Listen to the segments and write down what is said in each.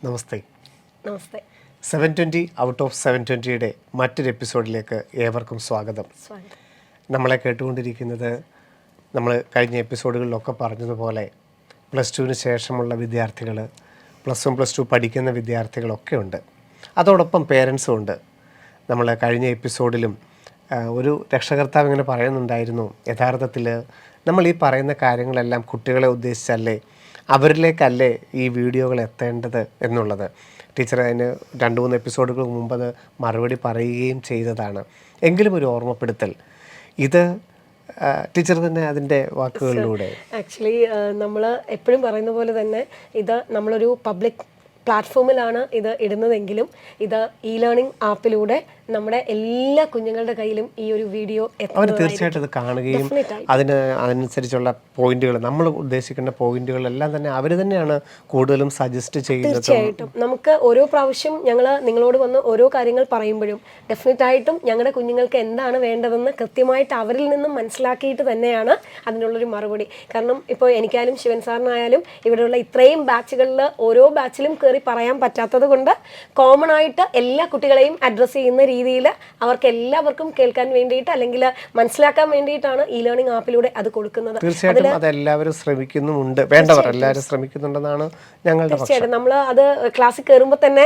Namaste. Namaste. 720 out of 720യുടെ മറ്റൊരു എപ്പിസോഡിലേക്ക് ഏവർക്കും സ്വാഗതം. നമ്മളെ കേട്ടുകൊണ്ടിരിക്കുന്നത് നമ്മൾ കഴിഞ്ഞ എപ്പിസോഡുകളിലൊക്കെ പറഞ്ഞതുപോലെ +2 ശേഷമുള്ള വിദ്യാർത്ഥികൾ, +1 +2 പഠിക്കുന്ന വിദ്യാർത്ഥികളൊക്കെ ഉണ്ട്. അതോടൊപ്പം പേരൻസും ഉണ്ട്. നമ്മൾ കഴിഞ്ഞ എപ്പിസോഡിലും ഒരു രക്ഷകർത്താവ് ഇങ്ങനെ പറയുന്നുണ്ടായിരുന്നു, യഥാർത്ഥത്തിൽ നമ്മൾ ഈ പറയുന്ന കാര്യങ്ങളെല്ലാം കുട്ടികളെ ഉദ്ദേശിച്ചല്ലേ, അവരിലേക്കല്ലേ ഈ വീഡിയോകൾ എത്തേണ്ടത് എന്നുള്ളത്. ടീച്ചർ അതിന് 2-3 എപ്പിസോഡുകൾ മുമ്പ് അത് മറുപടി പറയുകയും ചെയ്തതാണ്. എങ്കിലും ഒരു ഓർമ്മപ്പെടുത്തൽ, ഇത് ടീച്ചർ തന്നെ അതിൻ്റെ വാക്കുകളിലൂടെ. ആക്ച്വലി നമ്മൾ എപ്പോഴും പറയുന്ന പോലെ തന്നെ ഇത് നമ്മളൊരു പബ്ലിക് പ്ലാറ്റ്ഫോമിലാണ് ഇത് ഇടുന്നതെങ്കിലും ഇത് ലേണിംഗ് ആപ്പിലൂടെ നമ്മുടെ എല്ലാ കുഞ്ഞുങ്ങളുടെ കയ്യിലും ഈ ഒരു വീഡിയോ അവർ തീർച്ചയായിട്ടും അത് കാണുകയും അതിനനുസരിച്ചുള്ള പോയിന്റുകൾ, നമ്മൾ ഉദ്ദേശിക്കുന്ന പോയിന്റുകളെല്ലാം തന്നെ അവർ തന്നെയാണ് കൂടുതലും സജസ്റ്റ് ചെയ്യുന്നത്. തീർച്ചയായിട്ടും നമുക്ക് ഓരോ പ്രാവശ്യം ഞങ്ങൾ നിങ്ങളോട് വന്ന് ഓരോ കാര്യങ്ങൾ പറയുമ്പോഴും ഡെഫിനറ്റായിട്ടും ഞങ്ങളുടെ കുഞ്ഞുങ്ങൾക്ക് എന്താണ് വേണ്ടതെന്ന് കൃത്യമായിട്ട് അവരിൽ നിന്നും മനസ്സിലാക്കിയിട്ട് തന്നെയാണ് അതിനുള്ളൊരു മറുപടി. കാരണം ഇപ്പോൾ എനിക്കായാലും ശിവൻ സാറിനായാലും ഇവിടെയുള്ള ഇത്രയും ബാച്ചുകളിൽ ഓരോ ബാച്ചിലും കയറി പറയാൻ പറ്റാത്തത് കൊണ്ട് കോമൺ ആയിട്ട് എല്ലാ കുട്ടികളെയും അഡ്രസ്സ് ചെയ്യുന്ന രീതിയിൽ അവർക്ക് എല്ലാവർക്കും കേൾക്കാൻ വേണ്ടിയിട്ട് അല്ലെങ്കിൽ മനസ്സിലാക്കാൻ വേണ്ടിയിട്ടാണ് ലേണിംഗ് ആപ്പിലൂടെ അത് കൊടുക്കുന്നത്. തീർച്ചയായിട്ടും അതെല്ലാവരും ശ്രമിക്കുന്നുമുണ്ട്, വേണ്ടവർ എല്ലാവരും ശ്രമിക്കുന്നുണ്ടെന്നാണ് ഞങ്ങളുടെ. തീർച്ചയായിട്ടും നമ്മൾ അത് ക്ലാസ്സിൽ കയറുമ്പോൾ തന്നെ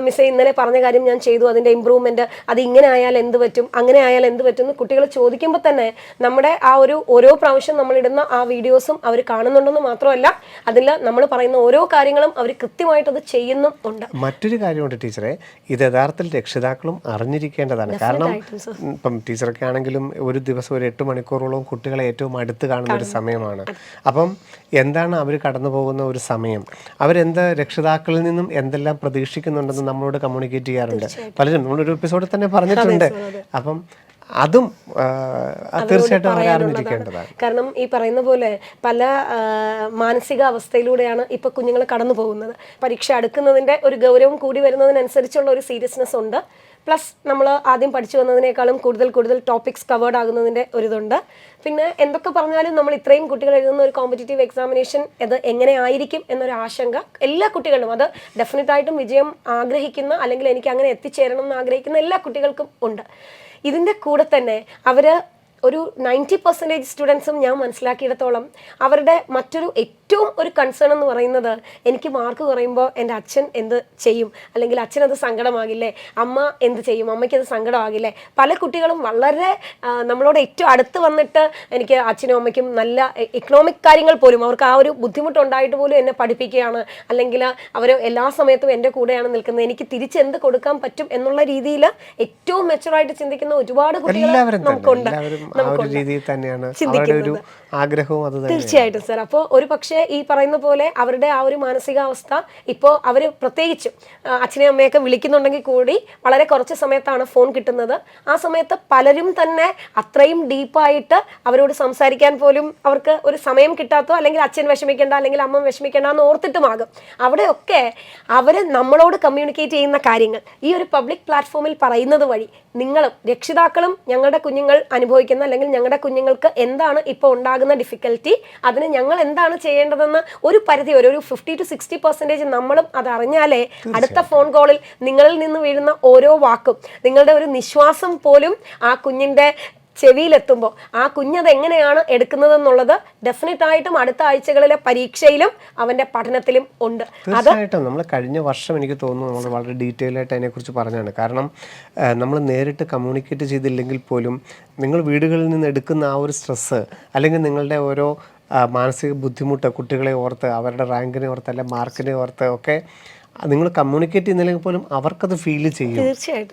മിസ്സേ ഇന്നലെ പറഞ്ഞ കാര്യം ഞാൻ ചെയ്തു, അതിൻ്റെ ഇമ്പ്രൂവ്മെന്റ്, അത് ഇങ്ങനെ ആയാൽ എന്ത് പറ്റും, അങ്ങനെ ആയാൽ എന്ത് പറ്റും എന്ന് കുട്ടികൾ ചോദിക്കുമ്പോൾ തന്നെ നമ്മുടെ ആ ഒരു ഓരോ പ്രാവശ്യം നമ്മളിടുന്ന ആ വീഡിയോസും അവർ കാണുന്നുണ്ടെന്ന് മാത്രമല്ല അതിൽ നമ്മൾ പറയുന്ന ഓരോ കാര്യങ്ങളും അവർ കൃത്യമായിട്ട് അത് ചെയ്യുന്നും ഉണ്ട്. മറ്റൊരു കാര്യമുണ്ട് ടീച്ചറെ, ഇത് യഥാർത്ഥത്തിൽ രക്ഷിതാക്കളും അറിഞ്ഞിരിക്കേണ്ടതാണ്. കാരണം ഇപ്പം ടീച്ചറൊക്കെ ആണെങ്കിലും ഒരു ദിവസം ഒരു 8 മണിക്കൂറോളം കുട്ടികളെ ഏറ്റവും അടുത്ത് കാണുന്ന ഒരു സമയമാണ്. അപ്പം എന്താണ് അവർ കടന്നു പോകുന്ന ഒരു സമയം, അവരെന്ത് രക്ഷിതാക്കളിൽ നിന്നും എന്തെല്ലാം പ്രതീക്ഷിക്കുന്നുണ്ടെന്ന് നമ്മളോട് കമ്മ്യൂണിക്കേറ്റ് ചെയ്യാറുണ്ട്. പലരും നമ്മളൊരു എപ്പിസോഡിൽ തന്നെ പറഞ്ഞിട്ടുണ്ട്. അപ്പം അതും തീർച്ചയായിട്ടും അറിഞ്ഞിരിക്കേണ്ടതാണ്. കാരണം ഈ പറയുന്ന പോലെ പല മാനസിക അവസ്ഥയിലൂടെയാണ് ഇപ്പൊ കുഞ്ഞുങ്ങൾ കടന്നു പോകുന്നത്. പരീക്ഷ അടുക്കുന്നതിന്റെ ഒരു ഗൗരവം കൂടി വരുന്നതിനനുസരിച്ചുള്ള ഒരു സീരിയസ്നെസ് ഉണ്ട്. പ്ലസ് നമ്മൾ ആദ്യം പഠിച്ചു വന്നതിനേക്കാളും കൂടുതൽ ടോപ്പിക്സ് കവേർഡ് ആകുന്നതിൻ്റെ ഒരിതുണ്ട്. പിന്നെ എന്തൊക്കെ പറഞ്ഞാലും നമ്മൾ ഇത്രയും കുട്ടികൾ എഴുതുന്ന ഒരു കോമ്പറ്റേറ്റീവ് എക്സാമിനേഷൻ അത് എങ്ങനെ ആയിരിക്കും എന്നൊരു ആശങ്ക എല്ലാ കുട്ടികളും, അത് ഡെഫിനറ്റായിട്ടും വിജയം ആഗ്രഹിക്കുന്ന അല്ലെങ്കിൽ എനിക്ക് അങ്ങനെ എത്തിച്ചേരണം എന്ന് ആഗ്രഹിക്കുന്ന എല്ലാ കുട്ടികൾക്കും ഉണ്ട്. ഇതിൻ്റെ കൂടെ തന്നെ അവർ ഒരു 90% സ്റ്റുഡൻസും ഞാൻ മനസ്സിലാക്കിയിടത്തോളം അവരുടെ മറ്റൊരു ഏറ്റവും ഒരു കൺസേൺ എന്ന് പറയുന്നത്, എനിക്ക് മാർക്ക് കുറയുമ്പോൾ എൻ്റെ അച്ഛൻ എന്ത് ചെയ്യും, അല്ലെങ്കിൽ അച്ഛനത് സങ്കടമാകില്ലേ, അമ്മ എന്ത് ചെയ്യും, അമ്മയ്ക്കത് സങ്കടമാകില്ലേ. പല കുട്ടികളും വളരെ നമ്മളോട് ഏറ്റവും അടുത്ത് വന്നിട്ട് എനിക്ക് അച്ഛനും അമ്മയ്ക്കും നല്ല ഇക്കണോമിക് കാര്യങ്ങൾ പോലും അവർക്ക് ആ ഒരു ബുദ്ധിമുട്ടുണ്ടായിട്ട് പോലും എന്നെ പഠിപ്പിക്കുകയാണ്, അല്ലെങ്കിൽ അവർ എല്ലാ സമയത്തും എൻ്റെ കൂടെയാണ് നിൽക്കുന്നത്, എനിക്ക് തിരിച്ചെന്ത് കൊടുക്കാൻ പറ്റും എന്നുള്ള രീതിയിൽ ഏറ്റവും മെച്ചുറായിട്ട് ചിന്തിക്കുന്ന ഒരുപാട് കുട്ടികൾ നമുക്കുണ്ട്. തീർച്ചയായിട്ടും സർ. അപ്പോൾ ഒരു പക്ഷേ ഈ പറയുന്ന പോലെ അവരുടെ ആ ഒരു മാനസികാവസ്ഥ ഇപ്പോൾ അവർ പ്രത്യേകിച്ചും അച്ഛനെയും അമ്മയൊക്കെ വിളിക്കുന്നുണ്ടെങ്കിൽ കൂടി വളരെ കുറച്ച് സമയത്താണ് ഫോൺ കിട്ടുന്നത്. ആ സമയത്ത് പലരും തന്നെ അത്രയും ഡീപ്പായിട്ട് അവരോട് സംസാരിക്കാൻ പോലും അവർക്ക് ഒരു സമയം കിട്ടാത്തോ, അല്ലെങ്കിൽ അച്ഛൻ വിഷമിക്കേണ്ട അല്ലെങ്കിൽ അമ്മ വിഷമിക്കേണ്ട എന്ന് ഓർത്തിട്ടുമാകും. അവിടെയൊക്കെ അവർ നമ്മളോട് കമ്മ്യൂണിക്കേറ്റ് ചെയ്യുന്ന കാര്യങ്ങൾ ഈ ഒരു പബ്ലിക് പ്ലാറ്റ്ഫോമിൽ പറയുന്നത് വഴി നിങ്ങളും രക്ഷിതാക്കളും ഞങ്ങളുടെ കുഞ്ഞുങ്ങൾ അനുഭവിക്കുന്ന അല്ലെങ്കിൽ ഞങ്ങളുടെ കുഞ്ഞുങ്ങൾക്ക് എന്താണ് ഇപ്പോൾ ഉണ്ടാകുന്ന ഡിഫിക്കൽറ്റി, അതിന് ഞങ്ങൾ എന്താണ് ചെയ്യേണ്ടതെന്ന് ഒരു പരിധി വരെ ഒരു 50 to 60% നമ്മളും അത് അറിഞ്ഞാലേ അടുത്ത ഫോൺ കോളിൽ നിങ്ങളിൽ നിന്ന് വീഴുന്ന ഓരോ വാക്കും, നിങ്ങളുടെ ഒരു നിശ്വാസം പോലും ആ കുഞ്ഞിൻ്റെ ചെവിയിലെത്തുമ്പോൾ ആ കുഞ്ഞത് എങ്ങനെയാണ് എടുക്കുന്നതെന്നുള്ളത് ഡെഫിനറ്റായിട്ടും അടുത്ത ആഴ്ചകളിലെ പരീക്ഷയിലും അവൻ്റെ പഠനത്തിലും ഉണ്ട്. തീർച്ചയായിട്ടും നമ്മൾ കഴിഞ്ഞ വർഷം എനിക്ക് തോന്നുന്നു നമ്മൾ വളരെ ഡീറ്റെയിൽ ആയിട്ട് അതിനെക്കുറിച്ച് പറഞ്ഞാണ്. കാരണം നമ്മൾ നേരിട്ട് കമ്മ്യൂണിക്കേറ്റ് ചെയ്തില്ലെങ്കിൽ പോലും നിങ്ങൾ വീടുകളിൽ നിന്ന് എടുക്കുന്ന ആ ഒരു സ്ട്രെസ്സ്, അല്ലെങ്കിൽ നിങ്ങളുടെ ഓരോ മാനസിക ബുദ്ധിമുട്ട്, കുട്ടികളെ ഓർത്ത്, അവരുടെ റാങ്കിനെ ഓർത്ത്, അല്ലെങ്കിൽ മാർക്കിനെ ഓർത്ത് ഒക്കെ നിങ്ങൾ കമ്മ്യൂണിക്കേറ്റ് ചെയ്യുന്നില്ലെങ്കിൽ പോലും അവർക്കത് ഫീൽ ചെയ്യും.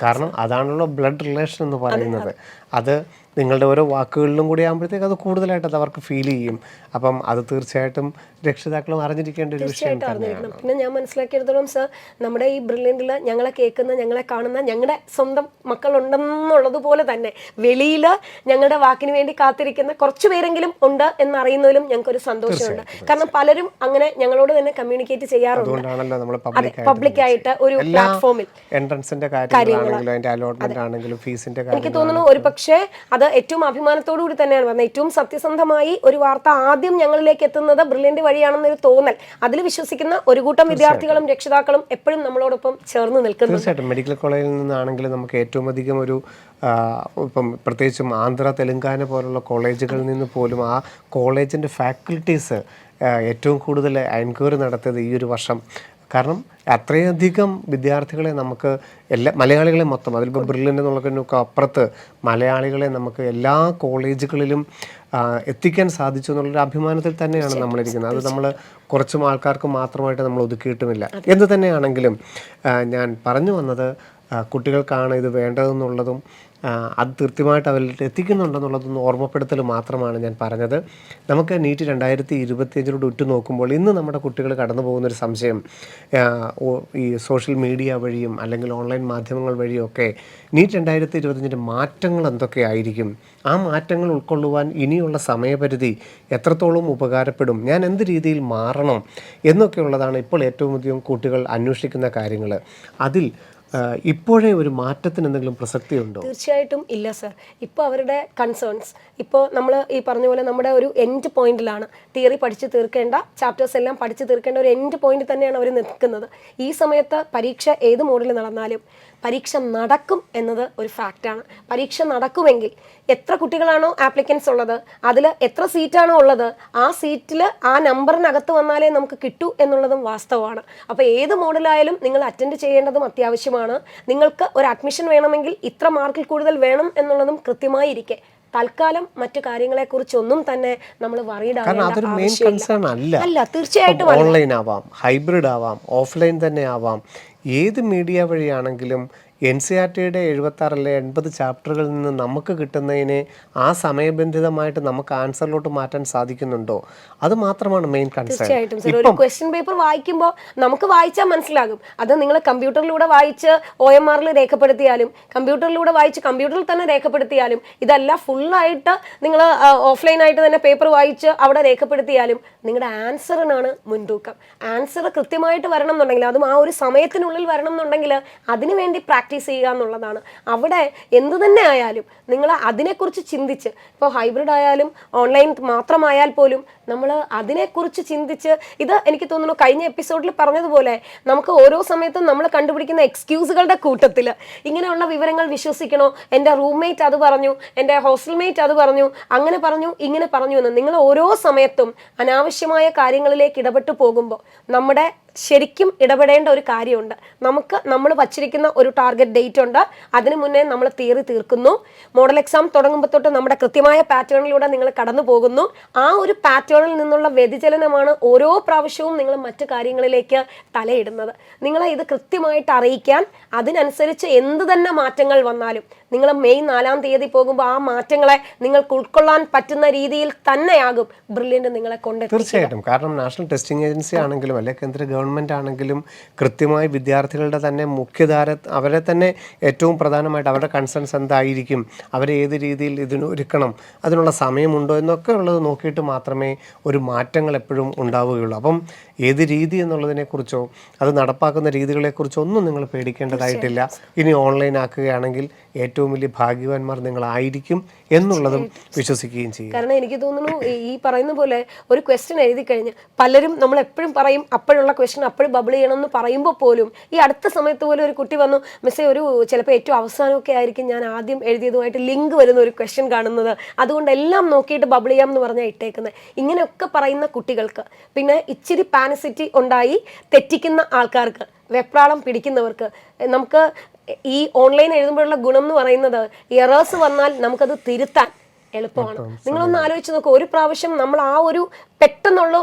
കാരണം അതാണല്ലോ ബ്ലഡ് റിലേഷൻ എന്ന് പറയുന്നത്. അത് നിങ്ങളുടെ ഓരോ വാക്കുകളിലും കൂടി ആകുമ്പോഴത്തേക്ക് അത് കൂടുതലായിട്ട് അത് അവർക്ക് ഫീൽ ചെയ്യും. അപ്പം അത് തീർച്ചയായിട്ടും രക്ഷിതാക്കളും അറിഞ്ഞിരിക്കേണ്ട ഒരു വിഷയം തന്നെയാണ്. പിന്നെ ഞാൻ മനസ്സിലാക്കിയെടുത്തോളം സർ, നമ്മുടെ ഈ ബ്രില്യൻറ്റിൽ ഞങ്ങളെ കേൾക്കുന്ന, ഞങ്ങളെ കാണുന്ന ഞങ്ങളുടെ സ്വന്തം മക്കളുണ്ടെന്നുള്ളതുപോലെ തന്നെ വെളിയിൽ ഞങ്ങളുടെ വാക്കിന് വേണ്ടി കാത്തിരിക്കുന്ന കുറച്ചു പേരെങ്കിലും ഉണ്ട് എന്നറിയുന്നതിലും ഞങ്ങൾക്കൊരു സന്തോഷമുണ്ട്. കാരണം പലരും അങ്ങനെ ഞങ്ങളോട് തന്നെ കമ്മ്യൂണിക്കേറ്റ് ചെയ്യാറുണ്ട്. പബ്ലിക്കായിട്ട് ഒരു പ്ലാറ്റ്ഫോമിൽ എൻട്രൻസിന്റെ കാര്യങ്ങളാണെങ്കിലും അതിന്റെ അലോട്ട്മെന്റ് ആണെങ്കിലും ഫീസിന്റെ എനിക്ക് തോന്നുന്നു ഒരു പക്ഷേ അത് അത് ഏറ്റവും അഭിമാനത്തോടു കൂടി തന്നെയാണ് പറഞ്ഞത്. ഏറ്റവും സത്യസന്ധമായി ഒരു വാർത്ത ആദ്യം ഞങ്ങളിലേക്ക് എത്തുന്നത് ബ്രില്യന്റ് വഴിയാണെന്നൊരു തോന്നൽ അതിൽ വിശ്വസിക്കുന്ന ഒരു കൂട്ടം വിദ്യാർത്ഥികളും രക്ഷിതാക്കളും എപ്പോഴും നമ്മളോടൊപ്പം ചേർന്ന് നിൽക്കുന്നു. തീർച്ചയായിട്ടും മെഡിക്കൽ കോളേജിൽ നിന്നാണെങ്കിലും നമുക്ക് ഏറ്റവും അധികം ഒരു ഇപ്പം പ്രത്യേകിച്ചും ആന്ധ്ര തെലുങ്കാന പോലുള്ള കോളേജുകളിൽ നിന്ന് പോലും ആ കോളേജിൻ്റെ ഫാക്കൽറ്റീസ് ഏറ്റവും കൂടുതൽ എൻക്വയറി നടത്തിയത് ഈ ഒരു വർഷം. കാരണം അത്രയധികം വിദ്യാർത്ഥികളെ നമുക്ക് മലയാളികളെ മൊത്തം അതിലിപ്പോൾ ബ്രില്യൻ്റ് എന്നുള്ളതിനൊക്കെ അപ്പുറത്ത് മലയാളികളെ നമുക്ക് എല്ലാ കോളേജുകളിലും എത്തിക്കാൻ സാധിച്ചു എന്നുള്ളൊരു അഭിമാനത്തിൽ തന്നെയാണ് നമ്മളിരിക്കുന്നത്. അത് നമ്മൾ കുറച്ചും ആൾക്കാർക്ക് മാത്രമായിട്ട് നമ്മൾ ഒതുക്കിയിട്ടുമില്ല. എന്ത് തന്നെയാണെങ്കിലും ഞാൻ പറഞ്ഞു വന്നത് കുട്ടികൾക്കാണ് ഇത് വേണ്ടതെന്നുള്ളതും അത് കൃത്യമായിട്ട് അവരിൽ എത്തിക്കുന്നുണ്ടെന്നുള്ളതൊന്ന് ഓർമ്മപ്പെടുത്തൽ മാത്രമാണ് ഞാൻ പറഞ്ഞത്. നമുക്ക് നീറ്റ് 2025 ഉറ്റുനോക്കുമ്പോൾ ഇന്ന് നമ്മുടെ കുട്ടികൾ കടന്നു പോകുന്നൊരു സംശയം ഈ സോഷ്യൽ മീഡിയ വഴിയും അല്ലെങ്കിൽ ഓൺലൈൻ മാധ്യമങ്ങൾ വഴിയൊക്കെ നീറ്റ് 2025 മാറ്റങ്ങൾ എന്തൊക്കെയായിരിക്കും, ആ മാറ്റങ്ങൾ ഉൾക്കൊള്ളുവാൻ ഇനിയുള്ള സമയപരിധി എത്രത്തോളം ഉപകാരപ്പെടും, ഞാൻ എന്ത് രീതിയിൽ മാറണം എന്നൊക്കെയുള്ളതാണ് ഇപ്പോൾ ഏറ്റവും അധികം കുട്ടികൾ അന്വേഷിക്കുന്ന കാര്യങ്ങൾ. അതിൽ ഇപ്പോഴേ ഒരു മാറ്റത്തിന് എന്തെങ്കിലും പ്രസക്തിയുണ്ടോ? തീർച്ചയായിട്ടും ഇല്ല സർ. ഇപ്പോൾ അവരുടെ കൺസേൺസ് ഇപ്പോൾ നമ്മൾ ഈ പറഞ്ഞ പോലെ നമ്മുടെ ഒരു എൻഡ് പോയിന്റിലാണ്. തിയറി പഠിച്ചു തീർക്കേണ്ട ചാപ്റ്റേഴ്സ് എല്ലാം പഠിച്ചു തീർക്കേണ്ട ഒരു എൻഡ് പോയിന്റ് തന്നെയാണ് അവർ നിൽക്കുന്നത്. ഈ സമയത്ത് പരീക്ഷ ഏത് മോഡിൽ നടന്നാലും പരീക്ഷ നടക്കും എന്നത് ഒരു ഫാക്റ്റാണ്. പരീക്ഷ നടക്കുമെങ്കിൽ എത്ര കുട്ടികളാണോ ആപ്ലിക്കൻസ് ഉള്ളത്, അതിൽ എത്ര സീറ്റാണോ ഉള്ളത്, ആ സീറ്റിൽ ആ നമ്പറിനകത്ത് വന്നാലേ നമുക്ക് കിട്ടൂ എന്നുള്ളതും വാസ്തവമാണ്. അപ്പോൾ ഏത് മോഡലായാലും നിങ്ങൾ അറ്റൻഡ് ചെയ്യേണ്ടതും അത്യാവശ്യമാണ്. നിങ്ങൾക്ക് ഒരു അഡ്മിഷൻ വേണമെങ്കിൽ ഇത്ര മാർക്കിൽ കൂടുതൽ വേണം എന്നുള്ളതും കൃത്യമായി ഇരിക്കെ തൽക്കാലം മറ്റു കാര്യങ്ങളെക്കുറിച്ചൊന്നും തന്നെ നമ്മൾ വറീഡ് അല്ല. തീർച്ചയായിട്ടും ഓൺലൈൻ ആവാം, ഹൈബ്രിഡ് ആവാം, ഓഫ്ലൈൻ തന്നെ ആവാം, ഏത് മീഡിയ വഴിയാണെങ്കിലും NCERT-യുടെ 76 അല്ലെ 80 ചാപ്റ്ററുകളിൽ നിന്ന് നമുക്ക് കിട്ടുന്നതിനെ ആ സമയബന്ധിതമായിട്ട് നമുക്ക് ആൻസറിലോട്ട് മാറ്റാൻ സാധിക്കുന്നുണ്ടോ? അത് മാത്രമാണ് മെയിൻ കൺസേൺ. തീർച്ചയായിട്ടും സർ. ഒരു ക്വസ്റ്റ്യൻ പേപ്പർ വായിക്കുമ്പോൾ നമുക്ക് വായിച്ചാൽ മനസ്സിലാകും. അത് നിങ്ങൾ കമ്പ്യൂട്ടറിലൂടെ വായിച്ച് OMR-ൽ രേഖപ്പെടുത്തിയാലും കമ്പ്യൂട്ടറിലൂടെ വായിച്ച് കമ്പ്യൂട്ടറിൽ തന്നെ രേഖപ്പെടുത്തിയാലും ഇതല്ല ഫുള്ളായിട്ട് നിങ്ങൾ ഓഫ്ലൈനായിട്ട് തന്നെ പേപ്പർ വായിച്ച് അവിടെ രേഖപ്പെടുത്തിയാലും നിങ്ങളുടെ ആൻസറിനാണ് മുൻതൂക്കം. ആൻസർ കൃത്യമായിട്ട് വരണം എന്നുണ്ടെങ്കിൽ അതും ആ ഒരു സമയത്തിനുള്ളിൽ വരണം എന്നുണ്ടെങ്കിൽ അതിനുവേണ്ടി പ്രാക്ടീസ് ചെയ്യുക എന്നുള്ളതാണ്. അവിടെ എന്തു തന്നെ ആയാലും നിങ്ങൾ അതിനെക്കുറിച്ച് ചിന്തിച്ച്, ഇപ്പോൾ ഹൈബ്രിഡ് ആയാലും ഓൺലൈൻ മാത്രമായാൽ പോലും നമ്മൾ അതിനെക്കുറിച്ച് ചിന്തിച്ച്, ഇത് എനിക്ക് തോന്നുന്നു കഴിഞ്ഞ എപ്പിസോഡിൽ പറഞ്ഞതുപോലെ നമുക്ക് ഓരോ സമയത്തും നമ്മൾ കണ്ടുപിടിക്കുന്ന എക്സ്ക്യൂസുകളുടെ കൂട്ടത്തിൽ ഇങ്ങനെയുള്ള വിവരങ്ങൾ വിശ്വസിക്കണോ, എൻ്റെ റൂംമേറ്റ് അത് പറഞ്ഞു, എൻ്റെ ഹോസ്റ്റൽ മേറ്റ് അത് പറഞ്ഞു, അങ്ങനെ പറഞ്ഞു, ഇങ്ങനെ പറഞ്ഞു എന്ന് നിങ്ങൾ ഓരോ സമയത്തും അനാവശ്യമായ കാര്യങ്ങളിലേക്ക് ഇടപെട്ട് പോകുമ്പോൾ നമ്മുടെ ശരിക്കും ഇടപെടേണ്ട ഒരു കാര്യമുണ്ട്. നമ്മൾ വച്ചിരിക്കുന്ന ഒരു ടാർഗറ്റ് ഡേറ്റ് ഉണ്ട്. അതിനു മുന്നേ നമ്മൾ തിയറി തീർക്കുന്നു. മോഡൽ എക്സാം തുടങ്ങുമ്പോൾ തൊട്ട് നമ്മുടെ കൃത്യമായ പാറ്റേണിലൂടെ നിങ്ങൾ കടന്നു പോകുന്നു. ആ ഒരു പാറ്റേണിൽ നിന്നുള്ള വ്യതിചലനമാണ് ഓരോ പ്രാവശ്യവും നിങ്ങൾ മറ്റു കാര്യങ്ങളിലേക്ക് തലയിടുന്നത്. നിങ്ങളെ ഇത് കൃത്യമായിട്ട് അറിയിക്കാൻ, അതിനനുസരിച്ച് എന്ത് തന്നെ മാറ്റങ്ങൾ വന്നാലും നിങ്ങൾ മെയ് 4-ാം തീയതി പോകുമ്പോൾ ആ മാറ്റങ്ങളെ നിങ്ങൾക്ക് ഉൾക്കൊള്ളാൻ പറ്റുന്ന രീതിയിൽ തന്നെയാകും ബ്രില്യൻ്റ് നിങ്ങളെ കൊണ്ടെത്തിക്കുക. തീർച്ചയായിട്ടും. കാരണം നാഷണൽ ടെസ്റ്റിംഗ് ഏജൻസി ആണെങ്കിലും അല്ലെങ്കിൽ കേന്ദ്ര ഗവൺമെൻറ് ആണെങ്കിലും കൃത്യമായി വിദ്യാർത്ഥികളുടെ തന്നെ മുഖ്യധാര അവരെ തന്നെ ഏറ്റവും പ്രധാനമായിട്ട് അവരുടെ കൺസേൺസ് എന്തായിരിക്കും, അവരെ ഏത് രീതിയിൽ ഇതിനൊരുക്കണം, അതിനുള്ള സമയമുണ്ടോ എന്നൊക്കെ ഉള്ളത് നോക്കിയിട്ട് മാത്രമേ ഒരു മാറ്റങ്ങൾ എപ്പോഴും ഉണ്ടാവുകയുള്ളൂ. അപ്പം ഏത് രീതി എന്നുള്ളതിനെക്കുറിച്ചോ അത് നടപ്പാക്കുന്ന രീതികളെക്കുറിച്ചോ ഒന്നും നിങ്ങൾ പേടിക്കേണ്ടതായിട്ടില്ല. ഇനി ഓൺലൈൻ ആക്കുകയാണെങ്കിൽ ഏറ്റവും വലിയ ഭാഗ്യവാന്മാർ നിങ്ങളായിരിക്കും എന്നുള്ളതും വിശ്വസിക്കുകയും ചെയ്യും. കാരണം എനിക്ക് തോന്നുന്നു ഈ പറയുന്ന പോലെ ഒരു ക്വസ്റ്റ്യൻ എഴുതി കഴിഞ്ഞ് പലരും നമ്മൾ എപ്പോഴും പറയും അപ്പോഴുള്ള ക്വസ്റ്റ്യൻ അപ്പോഴും ബബിൾ ചെയ്യണം എന്ന് പറയുമ്പോൾ പോലും ഈ അടുത്ത സമയത്ത് പോലും ഒരു കുട്ടി വന്നു, മിസ്സേ ഒരു ചിലപ്പോൾ ഏറ്റവും അവസാനമൊക്കെ ആയിരിക്കും ഞാൻ ആദ്യം എഴുതിയതുമായിട്ട് ലിങ്ക് വരുന്ന ഒരു ക്വസ്റ്റ്യൻ കാണുന്നത്, അതുകൊണ്ട് എല്ലാം നോക്കിയിട്ട് ബബിൾ ചെയ്യാം എന്ന് പറഞ്ഞാൽ ഇട്ടേക്കുന്നത്. ഇങ്ങനെയൊക്കെ പറയുന്ന കുട്ടികൾക്ക് പിന്നെ ഇച്ചിരി പാനിസിറ്റി ഉണ്ടായി തെറ്റിക്കുന്ന ആൾക്കാർക്ക്, വെപ്രാളം പിടിക്കുന്നവർക്ക് നമുക്ക് ഈ ഓൺലൈൻ എഴുതുമ്പോഴുള്ള ഗുണം എന്ന് പറയുന്നത് എറേഴ്സ് വന്നാൽ നമുക്കത് തിരുത്താൻ എളുപ്പമാണ്. നിങ്ങളൊന്ന് ആലോചിച്ച് നോക്കൂ, ഒരു പ്രാവശ്യം നമ്മൾ ആ ഒരു പെട്ടെന്നുള്ള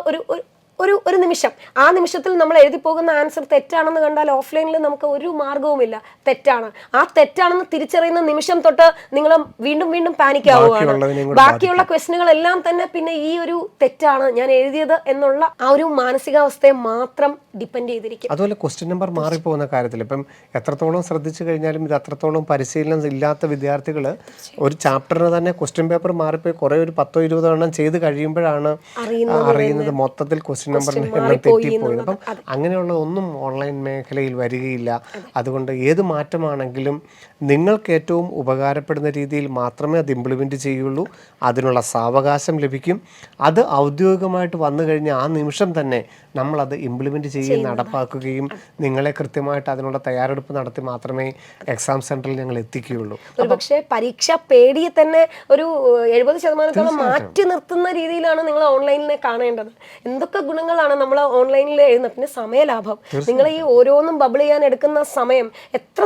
ഒരു നിമിഷം, ആ നിമിഷത്തിൽ നമ്മൾ എഴുതി പോകുന്ന ആൻസർ തെറ്റാണെന്ന് കണ്ടാൽ ഓഫ്ലൈനിൽ നമുക്ക് ഒരു മാർഗവുമില്ല, തെറ്റാണ്. ആ തെറ്റാണെന്ന് തിരിച്ചറിയുന്ന നിമിഷം തൊട്ട് നിങ്ങൾ വീണ്ടും വീണ്ടും പാനിക് ആവുകയാണ്. ബാക്കിയുള്ള ക്വസ്റ്റ്യനുകളെല്ലാം തന്നെ പിന്നെ ഈ ഒരു തെറ്റാണ് ഞാൻ എഴുതിയത് എന്നുള്ള ആ ഒരു മാനസികാവസ്ഥയെ മാത്രം ഡിപ്പെൻഡ് ചെയ്തിരിക്കും. അതുപോലെ ക്വസ്റ്റ്യൻ നമ്പർ മാറിപ്പോകുന്ന കാര്യത്തിൽ ഇപ്പം എത്രത്തോളം ശ്രദ്ധിച്ചു കഴിഞ്ഞാലും ഇത് അത്രത്തോളം പരിശീലനം ഇല്ലാത്ത വിദ്യാർത്ഥികൾ ഒരു ചാപ്റ്ററിന് തന്നെ ക്വസ്റ്റ്യൻ പേപ്പർ മാറിപ്പോയി കുറേ ഒരു 10-20 എണ്ണം ചെയ്ത് കഴിയുമ്പോഴാണ് അറിയുന്നത് മൊത്തത്തിൽ ക്വസ്റ്റ്യൻ നമ്പറിന് എണ്ണം തെറ്റിപ്പോയി. അപ്പം അങ്ങനെയുള്ള ഒന്നും ഓൺലൈൻ മേഖലയിൽ വരികയില്ല. അതുകൊണ്ട് ഏത് മാറ്റമാണെങ്കിലും നിങ്ങൾക്ക് ഏറ്റവും ഉപകാരപ്പെടുന്ന രീതിയിൽ മാത്രമേ അത് ഇംപ്ലിമെൻറ്റ് ചെയ്യുള്ളൂ. അതിനുള്ള സാവകാശം ലഭിക്കും. അത് ഔദ്യോഗികമായിട്ട് വന്നു കഴിഞ്ഞാൽ ആ നിമിഷം തന്നെ നമ്മളത് ഇംപ്ലിമെൻറ്റ് ചെയ്യുകയും നടപ്പാക്കുകയും നിങ്ങളെ കൃത്യമായിട്ട് അതിനുള്ള തയ്യാറെടുപ്പ് നടത്തി മാത്രമേ എക്സാം സെൻറ്ററിൽ ഞങ്ങൾ എത്തിക്കുകയുള്ളൂ. പക്ഷേ പരീക്ഷ പേടിയെ തന്നെ ഒരു 70% മാറ്റി നിർത്തുന്ന രീതിയിലാണ് നിങ്ങൾ ഓൺലൈനിനെ കാണേണ്ടത്. എന്തൊക്കെ ഗുണങ്ങളാണ് നമ്മൾ ഓൺലൈനിൽ എഴുതുന്നത്. പിന്നെ സമയലാഭം, നിങ്ങൾ ഈ ഓരോന്നും ബബിൾ ചെയ്യാൻ എടുക്കുന്ന സമയം എത്ര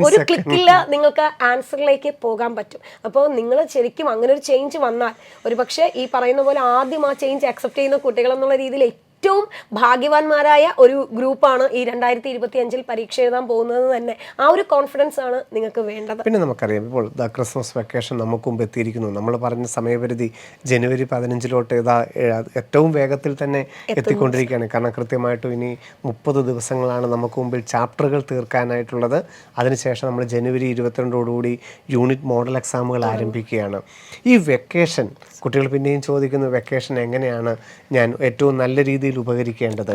ഒരു ക്ലിക്കില്ല നിങ്ങൾക്ക് ആൻസറിലേക്ക് പോകാൻ പറ്റും. അപ്പോൾ നിങ്ങൾ ശരിക്കും അങ്ങനെ ഒരു ചേഞ്ച് വന്നാൽ ഒരു പക്ഷേ ഈ പറയുന്ന പോലെ ആദ്യം ആ ചേഞ്ച് അക്സെപ്റ്റ് ചെയ്യുന്ന കുട്ടികൾ എന്നുള്ള രീതിയിൽ ഏറ്റവും ഭാഗ്യവാന്മാരായ ഒരു ഗ്രൂപ്പാണ് ഈ 2025 പരീക്ഷ എഴുതാൻ പോകുന്നത് തന്നെ. ആ ഒരു കോൺഫിഡൻസ് ആണ് നിങ്ങൾക്ക് വേണ്ടത്. പിന്നെ നമുക്കറിയാം ഇപ്പോൾ ക്രിസ്മസ് വെക്കേഷൻ നമുക്ക് മുമ്പ് എത്തിയിരിക്കുന്നു. നമ്മൾ പറഞ്ഞ സമയപരിധി ജനുവരി 15 ഏറ്റവും വേഗത്തിൽ തന്നെ എത്തിക്കൊണ്ടിരിക്കുകയാണ്. കാരണം കൃത്യമായിട്ടും ഇനി 30 ദിവസങ്ങളാണ് നമുക്ക് മുമ്പിൽ ചാപ്റ്ററുകൾ തീർക്കാനായിട്ടുള്ളത്. അതിനുശേഷം നമ്മൾ ജനുവരി 22 യൂണിറ്റ് മോഡൽ എക്സാമുകൾ ആരംഭിക്കുകയാണ്. ഈ വെക്കേഷൻ കുട്ടികൾ പിന്നെയും ചോദിക്കുന്നു, വെക്കേഷൻ എങ്ങനെയാണ് ഞാൻ ഏറ്റവും നല്ല രീതിയിൽ ഉപകരിക്കേണ്ടത്?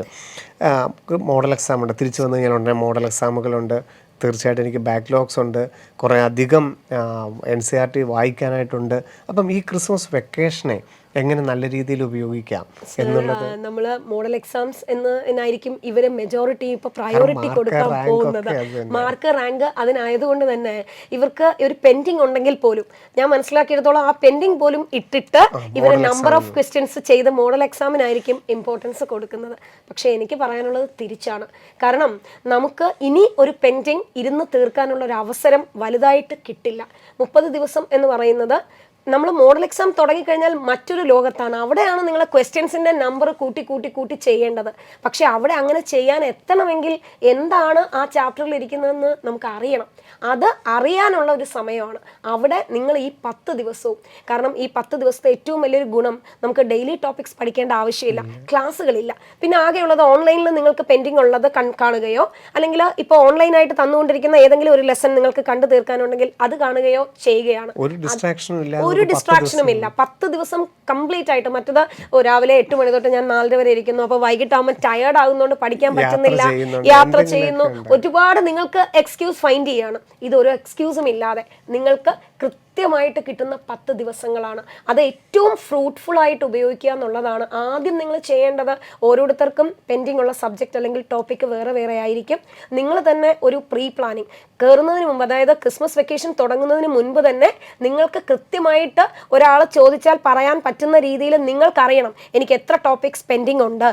മോഡൽ എക്സാം ഉണ്ട്, തിരിച്ചു വന്നു കഴിഞ്ഞാൽ ഉടനെ മോഡൽ എക്സാമുകളുണ്ട്. തീർച്ചയായിട്ടും എനിക്ക് ബാക്ക്ലോഗ്സ് ഉണ്ട്, കുറേ അധികം NCERT വായിക്കാനായിട്ടുണ്ട്. അപ്പം ഈ ക്രിസ്മസ് വെക്കേഷനെ എങ്ങനെ നല്ല രീതിയിൽ ഉപയോഗിക്കാം എന്നുള്ളത് നമ്മൾ മോഡൽ എക്സാംസ് എന്നായിരിക്കും ഇവര് മെജോറിറ്റി ഇപ്പൊ പ്രയോറിറ്റി കൊടുക്കാൻ പോകുന്നത്. മാർക്ക് റാങ്ക് അതിനായതുകൊണ്ട് തന്നെ ഇവർക്ക് ഒരു പെൻഡിങ് ഉണ്ടെങ്കിൽ പോലും ഞാൻ മനസ്സിലാക്കിയെടുത്തോളം ആ പെൻഡിങ് പോലും ഇട്ടിട്ട് ഇവർ നമ്പർ ഓഫ് ക്വസ്റ്റ്യൻസ് ചെയ്ത് മോഡൽ എക്സാമിനായിരിക്കും ഇമ്പോർട്ടൻസ് കൊടുക്കുന്നത്. പക്ഷെ എനിക്ക് പറയാനുള്ളത് തിരിച്ചാണ്. കാരണം നമുക്ക് ഇനി ഒരു പെൻഡിങ് ഇരുന്ന് തീർക്കാനുള്ള ഒരു അവസരം വലുതായിട്ട് കിട്ടില്ല. 30 ദിവസം എന്ന് പറയുന്നത് നമ്മൾ മോഡൽ എക്സാം തുടങ്ങിക്കഴിഞ്ഞാൽ മറ്റൊരു ലോകത്താണ്. അവിടെയാണ് നിങ്ങൾ ക്വസ്റ്റ്യൻസിൻ്റെ നമ്പർ കൂട്ടി ചെയ്യേണ്ടത്. പക്ഷെ അവിടെ അങ്ങനെ ചെയ്യാൻ എത്തണമെങ്കിൽ എന്താണ് ആ ചാപ്റ്ററിൽ ഇരിക്കുന്നതെന്ന് നമുക്ക് അറിയണം. അത് അറിയാനുള്ള ഒരു സമയമാണ് അവിടെ നിങ്ങൾ ഈ 10 ദിവസവും. കാരണം ഈ 10 ദിവസത്തെ ഏറ്റവും വലിയൊരു ഗുണം നമുക്ക് ഡെയിലി ടോപ്പിക്സ് പഠിക്കേണ്ട ആവശ്യമില്ല, ക്ലാസ്സുകളില്ല. പിന്നെ ആകെയുള്ളത് ഓൺലൈനിൽ നിങ്ങൾക്ക് പെൻഡിങ് ഉള്ളത് കാണുകയോ അല്ലെങ്കിൽ ഇപ്പോൾ ഓൺലൈനായിട്ട് തന്നുകൊണ്ടിരിക്കുന്ന ഏതെങ്കിലും ഒരു ലെസൺ നിങ്ങൾക്ക് കണ്ടു തീർക്കാനുണ്ടെങ്കിൽ അത് കാണുകയോ ചെയ്യുകയാണ്. ഒരു ഡിസ്ട്രാക്ഷനും ഇല്ല. 10 ദിവസം കംപ്ലീറ്റ് ആയിട്ട്. മറ്റത് രാവിലെ 8 മണി തൊട്ട് ഞാൻ 4 വരെ ഇരിക്കുന്നു, അപ്പോൾ വൈകിട്ടാകുമ്പോൾ ടയേർഡ് ആകുന്നതുകൊണ്ട് പഠിക്കാൻ പറ്റുന്നില്ല, യാത്ര ചെയ്യുന്നു, ഒരുപാട് നിങ്ങൾക്ക് എക്സ്ക്യൂസ് ഫൈൻഡ് ചെയ്യാണ്. ഇതൊരു എക്സ്ക്യൂസും ഇല്ലാതെ നിങ്ങൾക്ക് കൃത്യമായിട്ട് കിട്ടുന്ന 10 ദിവസങ്ങളാണ്. അത് ഏറ്റവും ഫ്രൂട്ട്ഫുൾ ആയിട്ട് ഉപയോഗിക്കുക എന്നുള്ളതാണ് ആദ്യം നിങ്ങൾ ചെയ്യേണ്ടത്. ഓരോരുത്തർക്കും പെൻഡിങ് ഉള്ള സബ്ജക്റ്റ് അല്ലെങ്കിൽ ടോപ്പിക്ക് വേറെ ആയിരിക്കും. നിങ്ങൾ തന്നെ ഒരു പ്രീ പ്ലാനിങ് കയറുന്നതിന് മുമ്പ്, അതായത് ക്രിസ്മസ് വെക്കേഷൻ തുടങ്ങുന്നതിന് മുൻപ് തന്നെ നിങ്ങൾക്ക് കൃത്യമായിട്ട് ഒരാൾ ചോദിച്ചാൽ പറയാൻ പറ്റുന്ന രീതിയിൽ നിങ്ങൾക്കറിയണം എനിക്ക് എത്ര ടോപ്പിക്സ് പെൻഡിങ് ഉണ്ട്,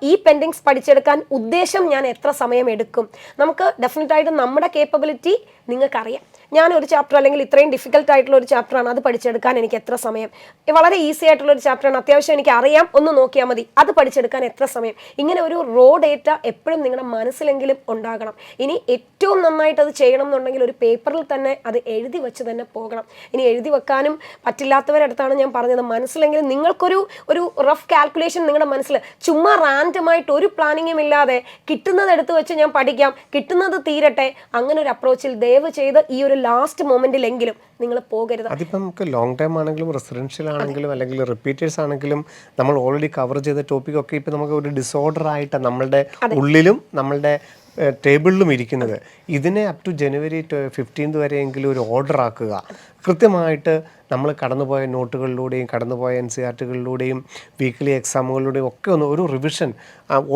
ഈ പെൻഡിങ്സ് പഠിച്ചെടുക്കാൻ ഉദ്ദേശം ഞാൻ എത്ര സമയം എടുക്കും. നമുക്ക് ഡെഫിനറ്റായിട്ട് നമ്മുടെ കേപ്പബിലിറ്റി നിങ്ങൾക്കറിയാം. ഞാൻ ഒരു ചാപ്റ്റർ അല്ലെങ്കിൽ ഇത്രയും ഡിഫിക്കൽട്ട് ആയിട്ടുള്ള ഒരു ചാപ്റ്ററാണ്, അത് പഠിച്ചെടുക്കാൻ എനിക്ക് എത്ര സമയം. വളരെ ഈസി ആയിട്ടുള്ള ഒരു ചാപ്റ്ററാണ്, അത്യാവശ്യം എനിക്ക് അറിയാം, ഒന്ന് നോക്കിയാൽ മതി, അത് പഠിച്ചെടുക്കാൻ എത്ര സമയം. ഇങ്ങനെ ഒരു റോ ഡേറ്റ എപ്പോഴും നിങ്ങളുടെ മനസ്സിലെങ്കിലും ഉണ്ടാകണം. ഇനി ഏറ്റവും നന്നായിട്ട് അത് ചെയ്യണം എന്നുണ്ടെങ്കിൽ ഒരു പേപ്പറിൽ തന്നെ അത് എഴുതി വെച്ച് തന്നെ പോകണം. ഇനി എഴുതി വെക്കാനും പറ്റില്ലാത്തവരടുത്താണ് ഞാൻ പറഞ്ഞത്. മനസ്സിലെങ്കിലും നിങ്ങൾക്കൊരു റഫ് കാൽക്കുലേഷൻ നിങ്ങളുടെ മനസ്സിൽ, ചുമ്മാ റാൻഡമായിട്ട് ഒരു പ്ലാനിങ്ങും ഇല്ലാതെ കിട്ടുന്നത് എടുത്ത് വെച്ച് ഞാൻ പഠിക്കാം, കിട്ടുന്നത് തീരട്ടെ, അങ്ങനെ ഒരു അപ്രോച്ചിൽ ദയവ് ചെയ്ത് ഈ ഒരു ലാസ്റ്റ് മൊമെന്റിലെങ്കിലും നിങ്ങൾ പോകരുത്. അതിപ്പോൾ നമുക്ക് ലോങ് ടൈം ആണെങ്കിലും റെസിഡൻഷ്യൽ ആണെങ്കിലും അല്ലെങ്കിൽ റിപ്പീറ്റേഴ്സ് ആണെങ്കിലും നമ്മൾ ഓൾറെഡി കവർ ചെയ്ത ടോപ്പിക്കൊക്കെ ഇപ്പം നമുക്ക് ഒരു ഡിസോർഡർ ആയിട്ട് നമ്മളുടെ ഉള്ളിലും നമ്മളുടെ ടേബിളിലും ഇരിക്കുന്നത്. ഇതിനെ അപ് ടു ജനുവരി 15 വരെയെങ്കിലും ഒരു ഓർഡർ ആക്കുക. കൃത്യമായിട്ട് നമ്മൾ കടന്നുപോയ നോട്ടുകളിലൂടെയും കടന്നുപോയ NCERTകളിലൂടെയും വീക്ക്ലി എക്സാമുകളിലൂടെയും ഒക്കെ ഒരു റിവിഷൻ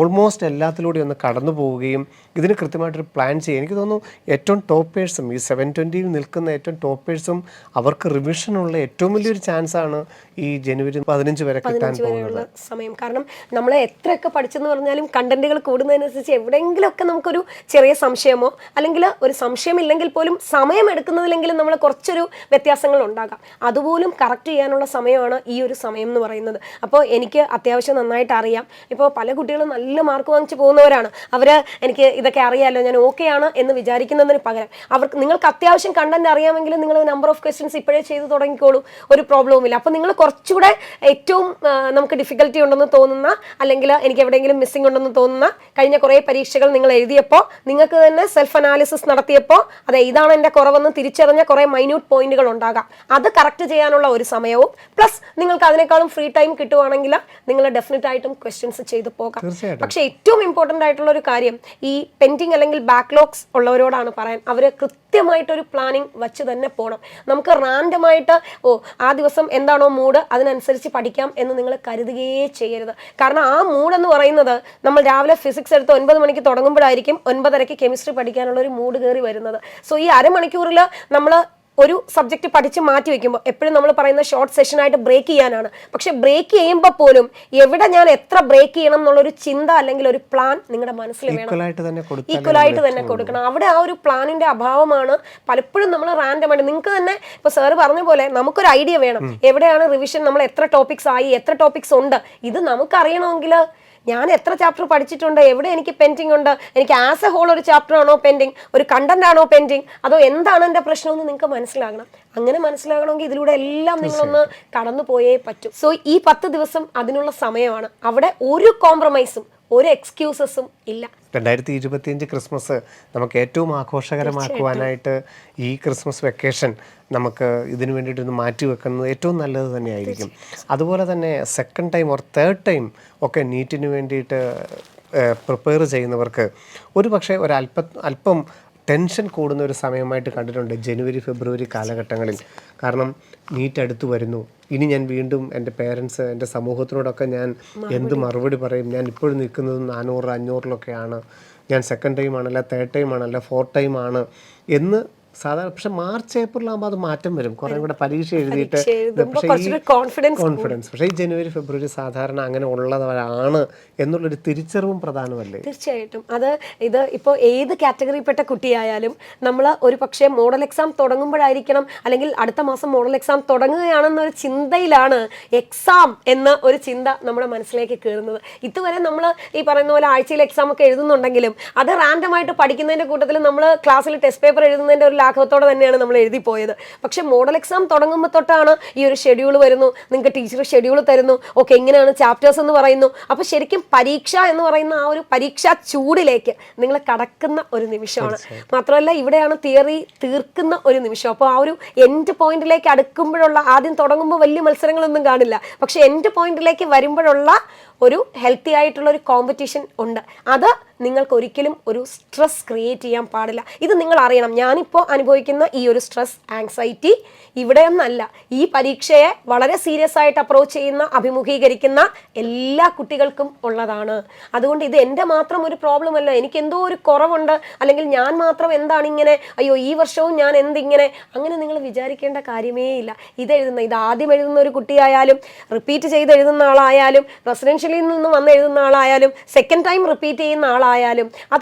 ഓൾമോസ്റ്റ് എല്ലാത്തിലൂടെയും ഒന്ന് കടന്നു പോവുകയും ഇതിന് കൃത്യമായിട്ടൊരു പ്ലാൻ ചെയ്യുക. എനിക്ക് തോന്നുന്നു ഏറ്റവും ടോപ്പേഴ്സും ഈ 720 നിൽക്കുന്ന ഏറ്റവും ടോപ്പേഴ്സും അവർക്ക് റിവിഷനുള്ള ഏറ്റവും വലിയൊരു ചാൻസാണ് ഈ ജനുവരി 15 വരെ കിട്ടാൻ പോകുന്നത് സമയം. കാരണം നമ്മൾ എത്രയൊക്കെ പഠിച്ചെന്ന് പറഞ്ഞാലും കണ്ടന്റുകൾ കൂടുന്നതിനനുസരിച്ച് എവിടെയെങ്കിലുമൊക്കെ നമുക്കൊരു ചെറിയ സംശയമോ അല്ലെങ്കിൽ ഒരു സംശയമില്ലെങ്കിൽ പോലും സമയം എടുക്കുന്നതിലെങ്കിലും നമ്മൾ കുറച്ചൊരു വ്യത്യാസങ്ങൾ ഉണ്ടാകാം. അതുപോലും കറക്റ്റ് ചെയ്യാനുള്ള സമയമാണ് ഈ ഒരു സമയം എന്ന് പറയുന്നത്. അപ്പോൾ എനിക്ക് അത്യാവശ്യം നന്നായിട്ട് അറിയാം. ഇപ്പോൾ പല കുട്ടികളും നല്ല മാർക്ക് വാങ്ങിച്ച് പോകുന്നവരാണ്. എനിക്ക് ഇതൊക്കെ അറിയാമല്ലോ, ഞാൻ ഓക്കെ ആണ് എന്ന് വിചാരിക്കുന്നതിന് പകരം നിങ്ങൾക്ക് അത്യാവശ്യം കണ്ടന്റ് അറിയാമെങ്കിൽ നിങ്ങൾ നമ്പർ ഓഫ് ക്വസ്റ്റ്യൻസ് ഇപ്പോഴേ ചെയ്ത് തുടങ്ങിക്കോളൂ, ഒരു പ്രോബ്ലവും ഇല്ല. അപ്പോൾ നിങ്ങൾ കുറച്ചുകൂടെ ഏറ്റവും നമുക്ക് ഡിഫിക്കൽറ്റി ഉണ്ടെന്ന് തോന്നുന്ന അല്ലെങ്കിൽ എനിക്ക് എവിടെയെങ്കിലും മിസ്സിംഗ് ഉണ്ടെന്ന് തോന്നുന്ന കഴിഞ്ഞ കുറേ പരീക്ഷകൾ നിങ്ങൾ എഴുതിയപ്പോൾ നിങ്ങൾക്ക് തന്നെ സെൽഫ് അനാലിസിസ് നടത്തിയപ്പോൾ അതെ ഇതാണ് എൻ്റെ കുറവെന്ന് തിരിച്ചറിഞ്ഞ കുറേ മൈന്യൂട്ട് പോയിന്റുകൾ ഉണ്ടാകാം. അത് കറക്റ്റ് ചെയ്യാനുള്ള ഒരു സമയവും പ്ലസ് നിങ്ങൾക്ക് അതിനേക്കാളും ഫ്രീ ടൈം കിട്ടുവാണെങ്കിൽ നിങ്ങൾ ഡെഫിനറ്റ് ആയിട്ടും ക്വസ്റ്റ്യൻസ് ചെയ്ത് പോകാം. പക്ഷേ ഏറ്റവും ഇമ്പോർട്ടൻ്റ് ആയിട്ടുള്ള ഒരു കാര്യം ഈ പെൻഡിങ് അല്ലെങ്കിൽ ബാക്ക്ലോഗ്സ് ഉള്ളവരോടാണ് പറയാൻ, അവർ കൃത്യമായിട്ടൊരു പ്ലാനിങ് വച്ച് തന്നെ പോകണം. നമുക്ക് റാൻഡമായിട്ട് ആ ദിവസം എന്താണോ മൂഡ് അതിനനുസരിച്ച് പഠിക്കാം എന്ന് നിങ്ങൾ കരുതുകയേ ചെയ്യരുത്. കാരണം ആ മൂഡ് എന്ന് പറയുന്നത് നമ്മൾ രാവിലെ ഫിസിക്സ് എടുത്ത് 9 മണിക്ക് തുടങ്ങുമ്പോഴായിരിക്കും 9:30 കെമിസ്ട്രി പഠിക്കാനുള്ള ഒരു മൂഡ് കയറി വരുന്നത്. സോ ഈ അരമണിക്കൂറിൽ നമ്മൾ ഒരു സബ്ജക്റ്റ് പഠിച്ച് മാറ്റി വെക്കുമ്പോൾ എപ്പോഴും നമ്മൾ പറയുന്ന ഷോർട്ട് സെഷനായിട്ട് ബ്രേക്ക് ചെയ്യാനാണ്. പക്ഷെ ബ്രേക്ക് ചെയ്യുമ്പോൾ പോലും എവിടെ ഞാൻ എത്ര ബ്രേക്ക് ചെയ്യണം എന്നുള്ളൊരു ചിന്ത അല്ലെങ്കിൽ ഒരു പ്ലാൻ നിങ്ങളുടെ മനസ്സിൽ വേണം. ഈക്വലായിട്ട് തന്നെ കൊടുക്കണം. അവിടെ ആ ഒരു പ്ലാനിന്റെ അഭാവമാണ് പലപ്പോഴും നമ്മൾ റാൻഡമായിട്ട്. നിങ്ങൾക്ക് തന്നെ ഇപ്പോൾ സാറ് പറഞ്ഞ പോലെ നമുക്കൊരു ഐഡിയ വേണം, എവിടെയാണ് റിവിഷൻ, നമ്മൾ എത്ര ടോപ്പിക്സ് ആയി, എത്ര ടോപ്പിക്സ് ഉണ്ട്, ഇത് നമുക്കറിയണമെങ്കിൽ ഞാൻ എത്ര ചാപ്റ്റർ പഠിച്ചിട്ടുണ്ട്, എവിടെ എനിക്ക് പെൻഡിങ് ഉണ്ട്, എനിക്ക് ആസ് എ ഹോൾ ഒരു ചാപ്റ്റർ ആണോ പെൻഡിങ്, ഒരു കണ്ടന്റ് ആണോ പെൻഡിങ്, അതോ എന്താണ് എൻ്റെ പ്രശ്നമെന്ന് നിങ്ങൾക്ക് മനസ്സിലാകണം. അങ്ങനെ മനസ്സിലാകണമെങ്കിൽ ഇതിലൂടെ എല്ലാം നിങ്ങളൊന്ന് കടന്നു പോയേ പറ്റൂ. സോ ഈ 10 ദിവസം അതിനുള്ള സമയമാണ്. അവിടെ ഒരു കോംപ്രമൈസും ഒരു എക്സ്ക്യൂസസും ഇല്ല. 2025 ക്രിസ്മസ് നമുക്ക് ഏറ്റവും ആഘോഷകരമാക്കുവാനായിട്ട് ഈ ക്രിസ്മസ് വെക്കേഷൻ നമുക്ക് ഇതിനു വേണ്ടിയിട്ടൊന്ന് മാറ്റി വെക്കുന്നത് ഏറ്റവും നല്ലത് തന്നെയായിരിക്കും. അതുപോലെ തന്നെ second time or third time ഒക്കെ നീറ്റിന് വേണ്ടിയിട്ട് പ്രിപ്പയർ ചെയ്യുന്നവർക്ക് ഒരു പക്ഷേ അല്പം ടെൻഷൻ കൂടുന്ന ഒരു സമയമായിട്ട് കണ്ടിട്ടുണ്ട് ജനുവരി ഫെബ്രുവരി കാലഘട്ടങ്ങളിൽ. കാരണം നീറ്റ് അടുത്ത് വരുന്നു. ഇനി ഞാൻ വീണ്ടും എൻ്റെ പേരൻസ്, എൻ്റെ സമൂഹത്തിനോടൊക്കെ ഞാൻ എന്ത് മറുപടി പറയും? ഞാൻ ഇപ്പോഴും നിൽക്കുന്നത് 400 500-ലൊക്കെയാണ്. ഞാൻ സെക്കൻഡ് ടൈം ആണല്ല, തേർഡ് ടൈം ആണല്ല, ഫോർത്ത് ടൈം ആണ് എന്ന് സാധാരണ. പക്ഷെ മാർച്ച് ഏപ്രിലാകുമ്പോൾ അത് മാറ്റം വരും. കുറേ കൂടെ പരീക്ഷ എഴുതിയിട്ട് കോൺഫിഡൻസ്. പക്ഷേ ഈ ജനുവരി ഫെബ്രുവരി സാധാരണ അങ്ങനെ ഉള്ളവരാണ് എന്നുള്ളൊരു തിരിച്ചറിവും പ്രധാനമല്ലേ? തീർച്ചയായിട്ടും. ഇത് ഇപ്പോൾ ഏത് കാറ്റഗറിയിൽപ്പെട്ട കുട്ടിയായാലും നമ്മൾ ഒരു പക്ഷേ മോഡൽ എക്സാം തുടങ്ങുമ്പോഴായിരിക്കണം, അല്ലെങ്കിൽ അടുത്ത മാസം മോഡൽ എക്സാം തുടങ്ങുകയാണെന്നൊരു ചിന്തയിലാണ് എക്സാം എന്ന ഒരു ചിന്ത നമ്മുടെ മനസ്സിലേക്ക് കയറുന്നത്. ഇതുവരെ നമ്മൾ ഈ പറയുന്ന പോലെ ആഴ്ചയിൽ എക്സാം ഒക്കെ എഴുതുന്നുണ്ടെങ്കിലും അത് റാൻഡമായിട്ട് പഠിക്കുന്നതിൻ്റെ കൂട്ടത്തിൽ നമ്മൾ ക്ലാസ്സിൽ ടെസ്റ്റ് പേപ്പർ എഴുതുന്നതിൻ്റെ ഒരു ലാഘവത്തോടെ തന്നെയാണ് നമ്മൾ എഴുതി പോയത്. പക്ഷെ മോഡൽ എക്സാം തുടങ്ങുമ്പോൾ തൊട്ടാണ് ഈ ഒരു ഷെഡ്യൂൾ വരുന്നു, നിങ്ങൾക്ക് ടീച്ചർ ഷെഡ്യൂൾ തരുന്നു, ഓക്കെ എങ്ങനെയാണ് ചാപ്റ്റേഴ്സ് എന്ന് പറയുന്നു. അപ്പോൾ ശരിക്കും പരീക്ഷ എന്ന് പറയുന്ന ആ ഒരു പരീക്ഷാ ചൂടിലേക്ക് നിങ്ങൾ കടക്കുന്ന ഒരു നിമിഷമാണ്. മാത്രമല്ല ഇവിടെയാണ് തിയറി തീർക്കുന്ന ഒരു നിമിഷം. അപ്പോൾ ആ ഒരു എൻഡ് പോയിന്റിലേക്ക് അടുക്കുമ്പോഴുള്ള, ആദ്യം തുടങ്ങുമ്പോൾ വലിയ മത്സരങ്ങളൊന്നും കാണില്ല, പക്ഷെ എൻഡ് പോയിന്റിലേക്ക് വരുമ്പോഴുള്ള ഒരു ഹെൽത്തി ആയിട്ടുള്ള ഒരു കോമ്പറ്റീഷൻ ഉണ്ട്. അത് നിങ്ങൾക്ക് ഒരിക്കലും ഒരു സ്ട്രെസ് ക്രിയേറ്റ് ചെയ്യാൻ പാടില്ല. ഇത് നിങ്ങൾ അറിയണം. ഞാനിപ്പോൾ അനുഭവിക്കുന്ന ഈ ഒരു സ്ട്രെസ്, ആങ്സൈറ്റി ഇവിടെയൊന്നല്ല, ഈ പരീക്ഷയെ വളരെ സീരിയസ് ആയിട്ട് അപ്രോച്ച് ചെയ്യുന്ന, അഭിമുഖീകരിക്കുന്ന എല്ലാ കുട്ടികൾക്കും ഉള്ളതാണ്. അതുകൊണ്ട് ഇത് എൻ്റെ മാത്രം ഒരു പ്രോബ്ലം അല്ല, എനിക്ക് എന്തോ ഒരു കുറവുണ്ട്, അല്ലെങ്കിൽ ഞാൻ മാത്രം എന്താണ് ഇങ്ങനെ, അയ്യോ ഈ വർഷവും ഞാൻ എന്തിങ്ങനെ, അങ്ങനെ നിങ്ങൾ വിചാരിക്കേണ്ട കാര്യമേ ഇല്ല. ഇത് ആദ്യം എഴുതുന്ന ഒരു കുട്ടിയായാലും, റിപ്പീറ്റ് ചെയ്ത് എഴുതുന്ന ആളായാലും, റെസിഡൻഷ്യലിൽ നിന്ന് വന്ന് എഴുതുന്ന ആളായാലും, സെക്കൻഡ് ടൈം റിപ്പീറ്റ് ചെയ്യുന്ന ആളായാലും,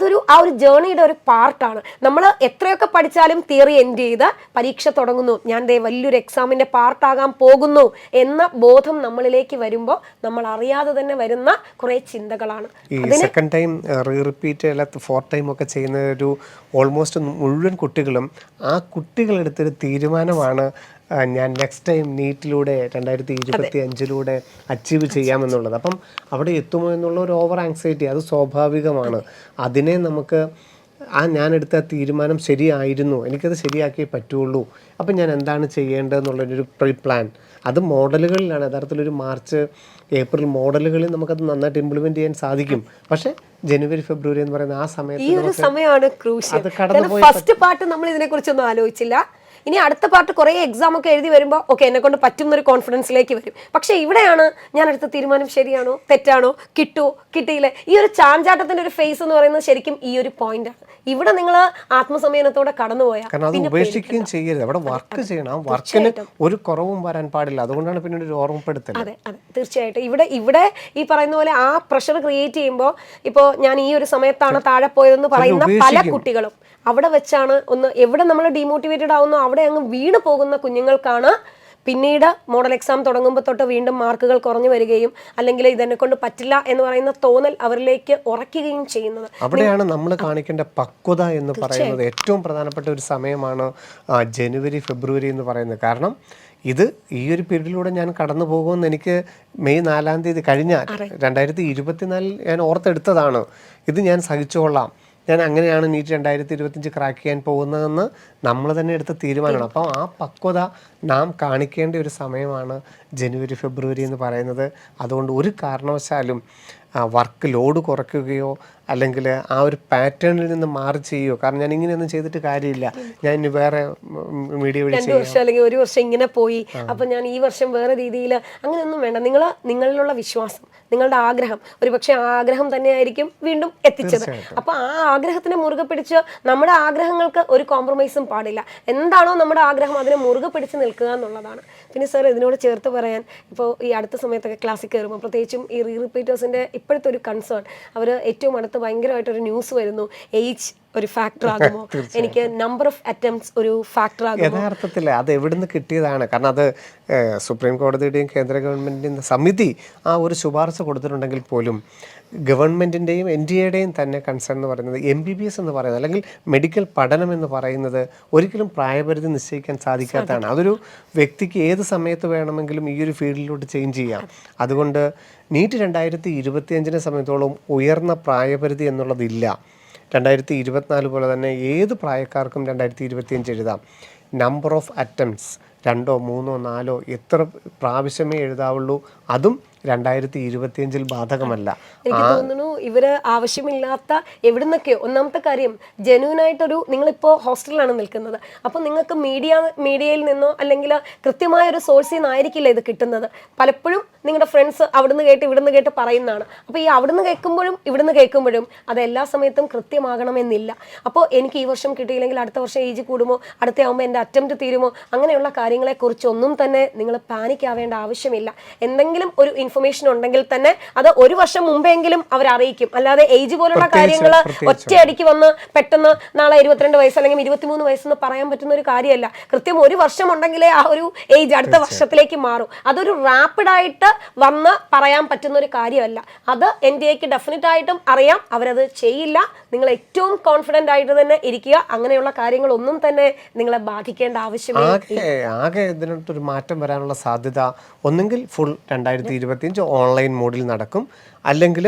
ആ ഒരു ജേർണിയുടെ ഒരു പാർട്ടാണ്. നമ്മൾ എത്രയൊക്കെ പഠിച്ചാലും തിയറി എൻഡ് ചെയ്ത് പരീക്ഷ തുടങ്ങുന്നു, ഞാൻ വലിയൊരു എക്സാമിന്റെ പാർട്ടാകാൻ പോകുന്നു എന്ന ബോധം നമ്മളിലേക്ക് വരുമ്പോൾ നമ്മൾ അറിയാതെ തന്നെ വരുന്ന കുറെ ചിന്തകളാണ്. ഈ സെക്കൻഡ് ടൈം റിപ്പീറ്റ് അല്ല ഫോർത്ത് ടൈം ഒക്കെ ചെയ്യുന്ന ഒരു ഓൾമോസ്റ്റ് മുഴുവൻ കുട്ടികളും ആ കുട്ടികളെടുത്തൊരു തീരുമാനമാണ് ഞാൻ നെക്സ്റ്റ് ടൈം നീറ്റിലൂടെ 2025 അച്ചീവ് ചെയ്യാമെന്നുള്ളത്. അപ്പം അവിടെ എത്തുമോ എന്നുള്ള ഒരു ഓവർ ആങ്സൈറ്റി അത് സ്വാഭാവികമാണ്. അതിനെ നമുക്ക് ഞാനെടുത്ത തീരുമാനം ശരിയായിരുന്നു, എനിക്കത് ശരിയാക്കിയേ പറ്റുള്ളൂ, അപ്പം ഞാൻ എന്താണ് ചെയ്യേണ്ടതെന്നുള്ളൊരു പ്രീ പ്ലാൻ അത് മോഡലുകളിലാണ്. യഥാർത്ഥത്തിലൊരു മാർച്ച് ഏപ്രിൽ മോഡലുകളിൽ നമുക്കത് നന്നായിട്ട് ഇംപ്ലിമെന്റ് ചെയ്യാൻ സാധിക്കും. പക്ഷേ ജനുവരി ഫെബ്രുവരി എന്ന് പറയുന്ന ആ സമയമാണ് ക്രൂഷ്യൽ. ഫസ്റ്റ് പാർട്ട് നമ്മൾ ഇതിനെക്കുറിച്ചൊന്നും ആലോചിച്ചില്ല. ഇനി അടുത്ത പാർട്ട് കുറേ എക്സാം ഒക്കെ എഴുതി വരുമ്പോൾ ഓക്കെ എന്നെ കൊണ്ട് പറ്റുന്നൊരു കോൺഫിഡൻസിലേക്ക് വരും. പക്ഷെ ഇവിടെയാണ് ഞാൻ എടുത്ത തീരുമാനം ശരിയാണോ തെറ്റാണോ, കിട്ടുമോ കിട്ടിയില്ലേ, ഈ ഒരു ചാഞ്ചാട്ടത്തിന്റെ ഒരു ഫേസ് എന്ന് പറയുന്നത് ശരിക്കും ഈ ഒരു പോയിന്റ് ആണ്. ഇവിടെ നിങ്ങൾ ആത്മസംയമനത്തോടെ കടന്നുപോയാൽ ഉപേക്ഷിക്കുകയും ചെയ്യരുത്, അവിടെ വർക്ക് ചെയ്യണം. ആ വർക്കിന് ഒരു കുറവും വരാൻ പാടില്ല. അതുകൊണ്ടാണ് പിന്നീട് ഒരു ഓർമ്മപ്പെടുത്തൽ. അതെ തീർച്ചയായിട്ടും. ഇവിടെ ഈ പറയുന്ന പോലെ ആ പ്രഷർ ക്രിയേറ്റ് ചെയ്യുമ്പോൾ, ഇപ്പോൾ ഞാൻ ഈ ഒരു സമയത്താണ് താഴെ പോയതെന്ന് പറയുന്ന പല കുട്ടികളും അവിടെ വെച്ചാണ് എവിടെ നമ്മൾ ഡീമോട്ടിവേറ്റഡ് ആവുന്നു അവിടെ അങ്ങ് വീണ് പോകുന്ന കുഞ്ഞുങ്ങൾക്കാണ് പിന്നീട് മോഡൽ എക്സാം തുടങ്ങുമ്പോൾ തൊട്ട് വീണ്ടും മാർക്കുകൾ കുറഞ്ഞു വരികയും, അല്ലെങ്കിൽ ഇതെന്നെ കൊണ്ട് പറ്റില്ല എന്ന് പറയുന്ന തോന്നൽ അവരിലേക്ക് ഉറക്കുകയും ചെയ്യുന്നത്. അവിടെയാണ് നമ്മൾ കാണിക്കേണ്ട പക്വത എന്ന് പറയുന്നത്. ഏറ്റവും പ്രധാനപ്പെട്ട ഒരു സമയമാണ് ജനുവരി ഫെബ്രുവരി എന്ന് പറയുന്നത്. കാരണം ഇത് ഈ ഒരു പീരീഡിലൂടെ ഞാൻ കടന്നു പോകുമെന്ന് എനിക്ക് മെയ് 4-ാം തീയതി കഴിഞ്ഞ 2024 ഞാൻ ഓർത്തെടുത്തതാണ്. ഇത് ഞാൻ സഹിച്ചോളാം, ഞാൻ അങ്ങനെയാണ് നീറ്റ് 2025 ക്രാക്ക് ചെയ്യാൻ പോകുന്നതെന്ന് നമ്മൾ തന്നെ എടുത്ത തീരുമാനമാണ്. അപ്പോൾ ആ പക്വത നാം കാണിക്കേണ്ട ഒരു സമയമാണ് ജനുവരി ഫെബ്രുവരി എന്ന് പറയുന്നത്. അതുകൊണ്ട് ഒരു കാരണവശാലും വർക്ക് ലോഡ് കുറയ്ക്കുകയോ അല്ലെങ്കിൽ ആ ഒരു പാറ്റേണിൽ നിന്ന് മാറി ചെയ്യുകയോ, കാരണം ഞാൻ ഇങ്ങനെയൊന്നും ചെയ്തിട്ട് കാര്യമില്ല, ഞാൻ ഇനി വേറെ മീഡിയ വഴി 2 വർഷം അല്ലെങ്കിൽ 1 വർഷം ഇങ്ങനെ പോയി, അപ്പം ഞാൻ ഈ വർഷം വേറെ രീതിയിൽ, അങ്ങനെയൊന്നും വേണ്ട. നിങ്ങളിലുള്ള വിശ്വാസം, നിങ്ങളുടെ ആഗ്രഹം, ഒരുപക്ഷെ ആ ആഗ്രഹം തന്നെയായിരിക്കും വീണ്ടും എത്തിച്ചത്. അപ്പോൾ ആ ആഗ്രഹത്തിനെ മുറുകെ പിടിച്ച്, നമ്മുടെ ആഗ്രഹങ്ങൾക്ക് ഒരു കോംപ്രമൈസും പാടില്ല. എന്താണോ നമ്മുടെ ആഗ്രഹം അതിനെ മുറുകെ പിടിച്ച് നിൽക്കുക എന്നുള്ളതാണ്. പിന്നെ സാർ ഇതിനോട് ചേർത്ത് പറയാൻ, ഇപ്പോൾ ഈ അടുത്ത സമയത്തൊക്കെ ക്ലാസ്സിൽ കയറുമ്പോൾ പ്രത്യേകിച്ചും ഈ റിപ്പീറ്റേഴ്സിൻ്റെ ഇപ്പോഴത്തെ ഒരു കൺസേൺ, അവർ ഏറ്റവും അടുത്ത് ഭയങ്കരമായിട്ടൊരു ന്യൂസ് വരുന്നു, ഏജ് ഒരു ഫാക്ടർ ആകുമോ, എനിക്ക് നമ്പർ ഓഫ് അറ്റംപ്റ്റ്സ് ഒരു ഫാക്ടർ ആകുമോ? യഥാർത്ഥത്തിൽ അത് എവിടുന്ന് കിട്ടിയതാണ്? കാരണം അത് സുപ്രീം കോടതിയുടെയും കേന്ദ്ര ഗവൺമെൻറ്റിൻ്റെയും സമിതി ആ ഒരു ശുപാർശ കൊടുത്തിട്ടുണ്ടെങ്കിൽ പോലും ഗവൺമെൻറ്റിൻ്റെയും NDAയുടെയും തന്നെ കൺസേൺ എന്ന് പറയുന്നത് MBBS എന്ന് പറയുന്നത്, അല്ലെങ്കിൽ മെഡിക്കൽ പഠനം എന്ന് പറയുന്നത് ഒരിക്കലും പ്രായപരിധി നിശ്ചയിക്കാൻ സാധിക്കാത്തതാണ്. അതൊരു വ്യക്തിക്ക് ഏത് സമയത്ത് വേണമെങ്കിലും ഈ ഒരു ഫീൽഡിലോട്ട് ചേഞ്ച് ചെയ്യാം. അതുകൊണ്ട് നീറ്റ് 2025 സംബന്ധിച്ചോളം ഉയർന്ന പ്രായപരിധി എന്നുള്ളതില്ല. 2024 പോലെ തന്നെ ഏത് പ്രായക്കാർക്കും 2025 എഴുതാം. നമ്പർ ഓഫ് അറ്റംപ്റ്റ്സ് 2, 3, 4 എത്ര പ്രാവശ്യമേ എഴുതാവുള്ളൂ. അതും 2025 ബാധകമല്ല. എനിക്ക് തോന്നുന്നു ഇവര് ആവശ്യമില്ലാത്ത എവിടുന്നൊക്കെയോ, ഒന്നാമത്തെ കാര്യം ജെന്യൂനായിട്ടൊരു, നിങ്ങളിപ്പോൾ ഹോസ്റ്റലിലാണ് നിൽക്കുന്നത്, അപ്പോൾ നിങ്ങൾക്ക് മീഡിയയിൽ നിന്നോ അല്ലെങ്കിൽ കൃത്യമായ ഒരു സോഴ്സിൽ നിന്നായിരിക്കില്ല ഇത് കിട്ടുന്നത്. പലപ്പോഴും നിങ്ങളുടെ ഫ്രണ്ട്സ് അവിടുന്ന് കേട്ട് ഇവിടുന്ന് കേട്ട് പറയുന്നതാണ്. അപ്പോൾ ഈ അവിടുന്ന് കേൾക്കുമ്പോഴും ഇവിടുന്ന് കേൾക്കുമ്പോഴും അത് എല്ലാ സമയത്തും കൃത്യമാകണമെന്നില്ല. അപ്പോൾ എനിക്ക് ഈ വർഷം കിട്ടിയില്ലെങ്കിൽ അടുത്ത വർഷം ഏജ് കൂടുമോ, അടുത്തയാകുമ്പോൾ എൻ്റെ അറ്റംപ്റ്റ് തീരുമോ, അങ്ങനെയുള്ള കാര്യങ്ങളെക്കുറിച്ചൊന്നും തന്നെ നിങ്ങൾ പാനിക് ആവേണ്ട ആവശ്യമില്ല. എന്തെങ്കിലും ഒരു ഇൻഫർമേഷൻ ഉണ്ടെങ്കിൽ തന്നെ അത് 1 വർഷം മുമ്പെങ്കിലും അവർ അറിയിക്കും. അല്ലാതെ ഏജ് പോലുള്ള കാര്യങ്ങൾ ഒറ്റയടിക്ക് വന്ന് പെട്ടെന്ന് നാളെ 22 വയസ്സ് അല്ലെങ്കിൽ 23 വയസ്സെന്ന് പറയാൻ പറ്റുന്ന ഒരു കാര്യമല്ല. കൃത്യം 1 വർഷം ഉണ്ടെങ്കിലേ ആ ഒരു ഏജ് അടുത്ത വർഷത്തിലേക്ക് മാറും. അതൊരു റാപ്പിഡായിട്ട് വന്ന് പറയാൻ പറ്റുന്ന ഒരു കാര്യമല്ല. അത് NDAക്ക് ഡെഫിനറ്റ് ആയിട്ടും അറിയാം, അവരത് ചെയ്യില്ല. നിങ്ങൾ ഏറ്റവും കോൺഫിഡൻ്റ് ആയിട്ട് തന്നെ ഇരിക്കുക. അങ്ങനെയുള്ള കാര്യങ്ങളൊന്നും തന്നെ നിങ്ങളെ ബാധിക്കേണ്ട ആവശ്യമില്ല. ആകെ ഇതിനൊരു മാറ്റം വരാനുള്ള സാധ്യത ഒന്നെങ്കിൽ ഫുൾ 2025 ഓൺലൈൻ മോഡിൽ നടക്കും, അല്ലെങ്കിൽ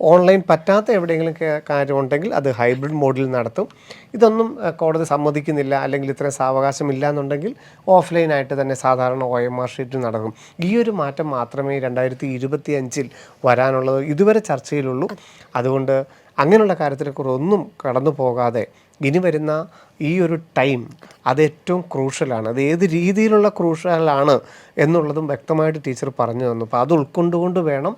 ഓൺലൈൻ പറ്റാത്ത എവിടെയെങ്കിലും കാര്യമുണ്ടെങ്കിൽ അത് ഹൈബ്രിഡ് മോഡിൽ നടത്തും. ഇതൊന്നും കോടതി സമ്മതിക്കുന്നില്ല, അല്ലെങ്കിൽ ഇത്രയും സാവകാശമില്ല എന്നുണ്ടെങ്കിൽ ഓഫ്ലൈനായിട്ട് തന്നെ സാധാരണ OMR ഷീറ്റ് നടക്കും. ഈ ഒരു മാറ്റം മാത്രമേ 2025 വരാനുള്ളത് ഇതുവരെ ചർച്ചയിലുള്ളൂ. അതുകൊണ്ട് അങ്ങനെയുള്ള കാര്യത്തിനെക്കുറിച്ച് ഒന്നും കടന്നു പോകാതെ ഇനി വരുന്ന ഈ ഒരു ടൈം അത് ഏറ്റവും ക്രൂഷ്യലാണ്. അത് ഏത് രീതിയിലുള്ള ക്രൂഷ്യലാണ് എന്നുള്ളതും വ്യക്തമായിട്ട് ടീച്ചർ പറഞ്ഞു തന്നു. അപ്പോൾ അത് ഉൾക്കൊണ്ടുകൊണ്ട് വേണം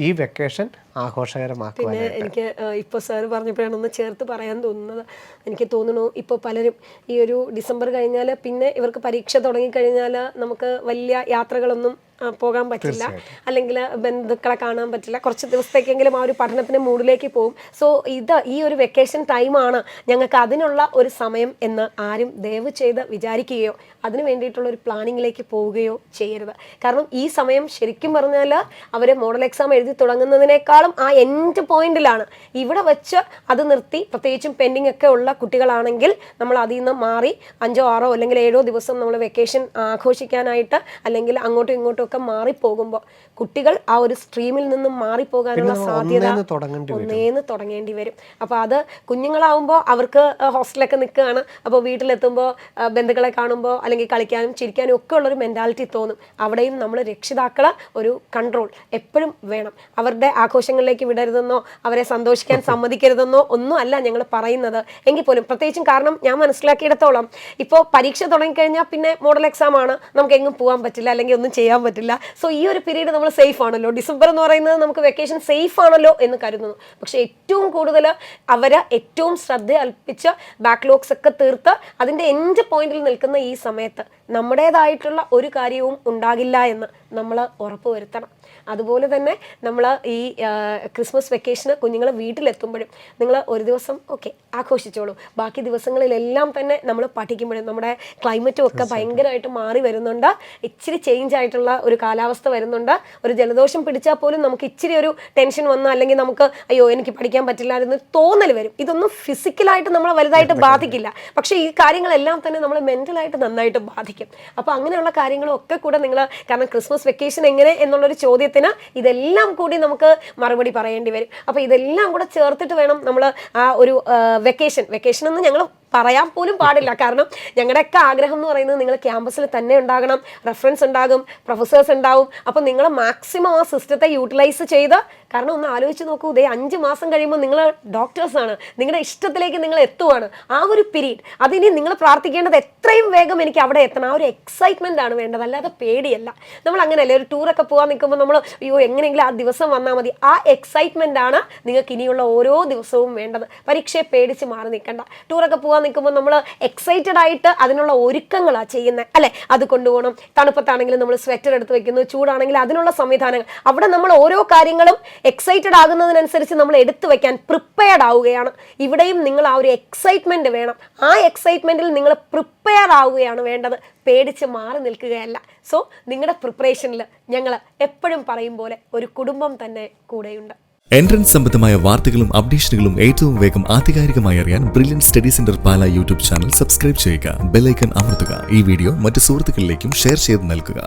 ഈ വെക്കേഷൻ ആഘോഷകരമാക്കുക. പിന്നെ എനിക്ക് ഇപ്പോൾ സാറ് പറഞ്ഞപ്പോഴാണ് ഒന്ന് ചേർത്ത് പറയാൻ തോന്നുന്നത്. എനിക്ക് തോന്നുന്നു ഇപ്പോൾ പലരും ഈ ഒരു ഡിസംബർ കഴിഞ്ഞാൽ പിന്നെ ഇവർക്ക് പരീക്ഷ തുടങ്ങിക്കഴിഞ്ഞാൽ നമുക്ക് വലിയ യാത്രകളൊന്നും പോകാൻ പറ്റില്ല, അല്ലെങ്കിൽ ബന്ധുക്കളെ കാണാൻ പറ്റില്ല. കുറച്ച് ദിവസത്തേക്കെങ്കിലും ആ ഒരു പഠനത്തിൻ്റെ മൂഡിലേക്ക് പോകും. സോ ഈ ഒരു വെക്കേഷൻ ടൈമാണ് ഞങ്ങൾക്ക് അതിനുള്ള ഒരു സമയം എന്ന് ആരും ദയവ് ചെയ്ത് വിചാരിക്കുകയോ അതിന് വേണ്ടിയിട്ടുള്ള ഒരു പ്ലാനിങ്ങിലേക്ക് പോവുകയോ ചെയ്യരുത്. കാരണം ഈ സമയം ശരിക്കും പറഞ്ഞാൽ അവർ മോഡൽ എക്സാം എഴുതി തുടങ്ങുന്നതിനേക്കാളും ആ എൻഡ് പോയിന്റിലാണ്. ഇവിടെ വെച്ച് അത് നിർത്തി, പ്രത്യേകിച്ചും പെൻഡിങ് ഒക്കെ ഉള്ള കുട്ടികളാണെങ്കിൽ നമ്മൾ അതിൽ നിന്ന് മാറി 5, 6 അല്ലെങ്കിൽ 7 ദിവസം നമ്മൾ വെക്കേഷൻ ആഘോഷിക്കാനായിട്ട് അല്ലെങ്കിൽ അങ്ങോട്ടും ഇങ്ങോട്ടും ഒക്കെ മാറിപ്പോകുമ്പോൾ കുട്ടികൾ ആ ഒരു സ്ട്രീമിൽ നിന്നും മാറിപ്പോകാനുള്ള സാധ്യത ഒന്നേന്ന് തുടങ്ങേണ്ടി വരും. അപ്പോൾ അത് കുഞ്ഞുങ്ങളാവുമ്പോൾ അവർക്ക് ഹോസ്റ്റലൊക്കെ നിൽക്കുകയാണ്. അപ്പോൾ വീട്ടിലെത്തുമ്പോൾ ബന്ധുക്കളെ കാണുമ്പോൾ അല്ലെങ്കിൽ കളിക്കാനും ചിരിക്കാനും ഒക്കെ ഉള്ളൊരു മെൻറ്റാലിറ്റി തോന്നും. അവിടെയും നമ്മൾ രക്ഷിതാക്കൾ ഒരു കൺട്രോൾ എപ്പോഴും വേണം. അവരുടെ ആഘോഷങ്ങളിലേക്ക് വിടരുതെന്നോ അവരെ സന്തോഷിക്കാൻ സമ്മതിക്കരുതെന്നോ ഒന്നും അല്ല ഞങ്ങൾ പറയുന്നത്. എങ്കിൽ പോലും പ്രത്യേകിച്ചും കാരണം ഞാൻ മനസ്സിലാക്കിയിടത്തോളം ഇപ്പോൾ പരീക്ഷ തുടങ്ങിക്കഴിഞ്ഞാൽ പിന്നെ മോഡൽ എക്സാം ആണ്, നമുക്ക് എങ്ങും പോകാൻ പറ്റില്ല അല്ലെങ്കിൽ ഒന്നും ചെയ്യാൻ പറ്റില്ല. സോ ഈ ഒരു പീരീഡ് നമ്മൾ സേഫ് ആണല്ലോ, ഡിസംബർ എന്ന് പറയുന്നത് നമുക്ക് വെക്കേഷൻ സേഫ് ആണല്ലോ എന്ന് കരുതുന്നു. പക്ഷേ ഏറ്റവും കൂടുതൽ അവരെ ഏറ്റവും ശ്രദ്ധ അൽപ്പിച്ച് ബാക്ക്ലോഗ്സ് ഒക്കെ തീർത്ത് അതിൻ്റെ എൻഡ് പോയിന്റിൽ നിൽക്കുന്ന ഈ സമയത്ത് നമ്മുടേതായിട്ടുള്ള ഒരു കാര്യവും ഉണ്ടാകില്ല എന്ന് നമ്മൾ ഉറപ്പുവരുത്തണം. അതുപോലെ തന്നെ നമ്മൾ ഈ ക്രിസ്മസ് വെക്കേഷന് കുഞ്ഞുങ്ങൾ വീട്ടിലെത്തുമ്പോഴും നിങ്ങൾ ഒരു ദിവസം ഓക്കെ ആഘോഷിച്ചോളൂ, ബാക്കി ദിവസങ്ങളിലെല്ലാം തന്നെ നമ്മൾ പഠിക്കുമ്പോഴും നമ്മുടെ ക്ലൈമറ്റും ഒക്കെ ഭയങ്കരമായിട്ട് മാറി വരുന്നുണ്ട്. ഇച്ചിരി ചേഞ്ച് ആയിട്ടുള്ള ഒരു കാലാവസ്ഥ വരുന്നുണ്ട്. ഒരു ജലദോഷം പിടിച്ചാൽ പോലും നമുക്ക് ഇച്ചിരി ഒരു ടെൻഷൻ വന്നാൽ അല്ലെങ്കിൽ നമുക്ക് അയ്യോ എനിക്ക് പഠിക്കാൻ പറ്റില്ല എന്ന് തോന്നൽ വരും. ഇതൊന്നും ഫിസിക്കലായിട്ട് നമ്മളെ വലുതായിട്ട് ബാധിക്കില്ല, പക്ഷേ ഈ കാര്യങ്ങളെല്ലാം തന്നെ നമ്മൾ മെൻ്റലായിട്ട് നന്നായിട്ട് ബാധിക്കും. അപ്പോൾ അങ്ങനെയുള്ള കാര്യങ്ങളൊക്കെ കൂടെ നിങ്ങൾ, കാരണം ക്രിസ്മസ് ക്രിസ്മസ് വെക്കേഷൻ എങ്ങനെ എന്നുള്ളൊരു ചോദ്യത്തിന് ഇതെല്ലാം കൂടി നമുക്ക് മറുപടി പറയേണ്ടി വരും. അപ്പോൾ ഇതെല്ലാം കൂടെ ചേർത്തിട്ട് വേണം നമ്മൾ ആ ഒരു വെക്കേഷൻ എന്ന് ഞങ്ങൾ പറയാൻ പോലും പാടില്ല. കാരണം ഞങ്ങളുടെയൊക്കെ ആഗ്രഹം എന്ന് പറയുന്നത് നിങ്ങൾ ക്യാമ്പസിൽ തന്നെ ഉണ്ടാകണം, റെഫറൻസ് ഉണ്ടാകും, പ്രൊഫസേഴ്സ് ഉണ്ടാവും. അപ്പം നിങ്ങൾ മാക്സിമം ആ സിസ്റ്റത്തെ യൂട്ടിലൈസ് ചെയ്ത്, കാരണം ഒന്ന് ആലോചിച്ച് നോക്കൂ, ഇതേ 5 മാസം കഴിയുമ്പോൾ നിങ്ങൾ ഡോക്ടേഴ്സാണ്, നിങ്ങളുടെ ഇഷ്ടത്തിലേക്ക് നിങ്ങൾ എത്തുവാണ്. ആ ഒരു പീരീഡ് അതിനി നിങ്ങൾ പ്രാർത്ഥിക്കേണ്ടത് എത്രയും വേഗം എനിക്ക് അവിടെ എത്തണം. ആ ഒരു എക്സൈറ്റ്മെൻ്റ് ആണ് വേണ്ടത്, അല്ലാതെ പേടിയല്ല. നമ്മൾ അങ്ങനെയല്ലേ, ഒരു ടൂറൊക്കെ പോകാൻ നിൽക്കുമ്പോൾ നമ്മൾ അയ്യോ എങ്ങനെയെങ്കിലും ആ ദിവസം വന്നാൽ മതി. ആ എക്സൈറ്റ്മെൻ്റ് ആണ് നിങ്ങൾക്ക് ഇനിയുള്ള ഓരോ ദിവസവും വേണ്ടത്. പരീക്ഷയെ പേടിച്ച് മാറി നിൽക്കണ്ട. ടൂറൊക്കെ പോകാൻ നിൽക്കുമ്പോൾ നമ്മൾ എക്സൈറ്റഡ് ആയിട്ട് അതിനുള്ള ഒരുക്കങ്ങളാണ് ചെയ്യുന്നത് അല്ലേ. അത് കൊണ്ടുപോകണം, തണുപ്പത്താണെങ്കിലും നമ്മൾ സ്വെറ്റർ എടുത്ത് വെക്കുന്നു, ചൂടാണെങ്കിൽ അതിനുള്ള സംവിധാനങ്ങൾ. അവിടെ നമ്മൾ ഓരോ കാര്യങ്ങളും എക്സൈറ്റഡ് ആകുന്നതിനനുസരിച്ച് നമ്മൾ എടുത്തു വെക്കാൻ പ്രിപ്പയർഡ് ആവുകയാണ്. ഇവിടെയും നിങ്ങൾ ആ ഒരു എക്സൈറ്റ്മെന്റ് വേണം. ആ എക്സൈറ്റ്മെന്റിൽ നിങ്ങൾ പ്രിപ്പയർ ആവുകയാണ് വേണ്ടത്, പേടിച്ച് മാറി നിൽക്കുകയല്ല. സോ നിങ്ങളുടെ പ്രിപ്പറേഷനിൽ ഞങ്ങൾ എപ്പോഴും പറയും പോലെ ഒരു കുടുംബം തന്നെ കൂടെയുണ്ട്. എൻട്രൻസ് സംബന്ധമായ വാർത്തകളും അപ്ഡേഷനുകളും ഏറ്റവും വേഗം ആധികാരികമായി അറിയാൻ ബ്രില്യൻറ്റ് സ്റ്റഡി സെന്റർ പാല യൂട്യൂബ് ചാനൽ സബ്സ്ക്രൈബ് ചെയ്യുക, ബെൽ ഐക്കൺ അമർത്തുക. ഈ വീഡിയോ മറ്റ് സുഹൃത്തുക്കളിലേക്കും ഷെയർ ചെയ്ത് നൽകുക.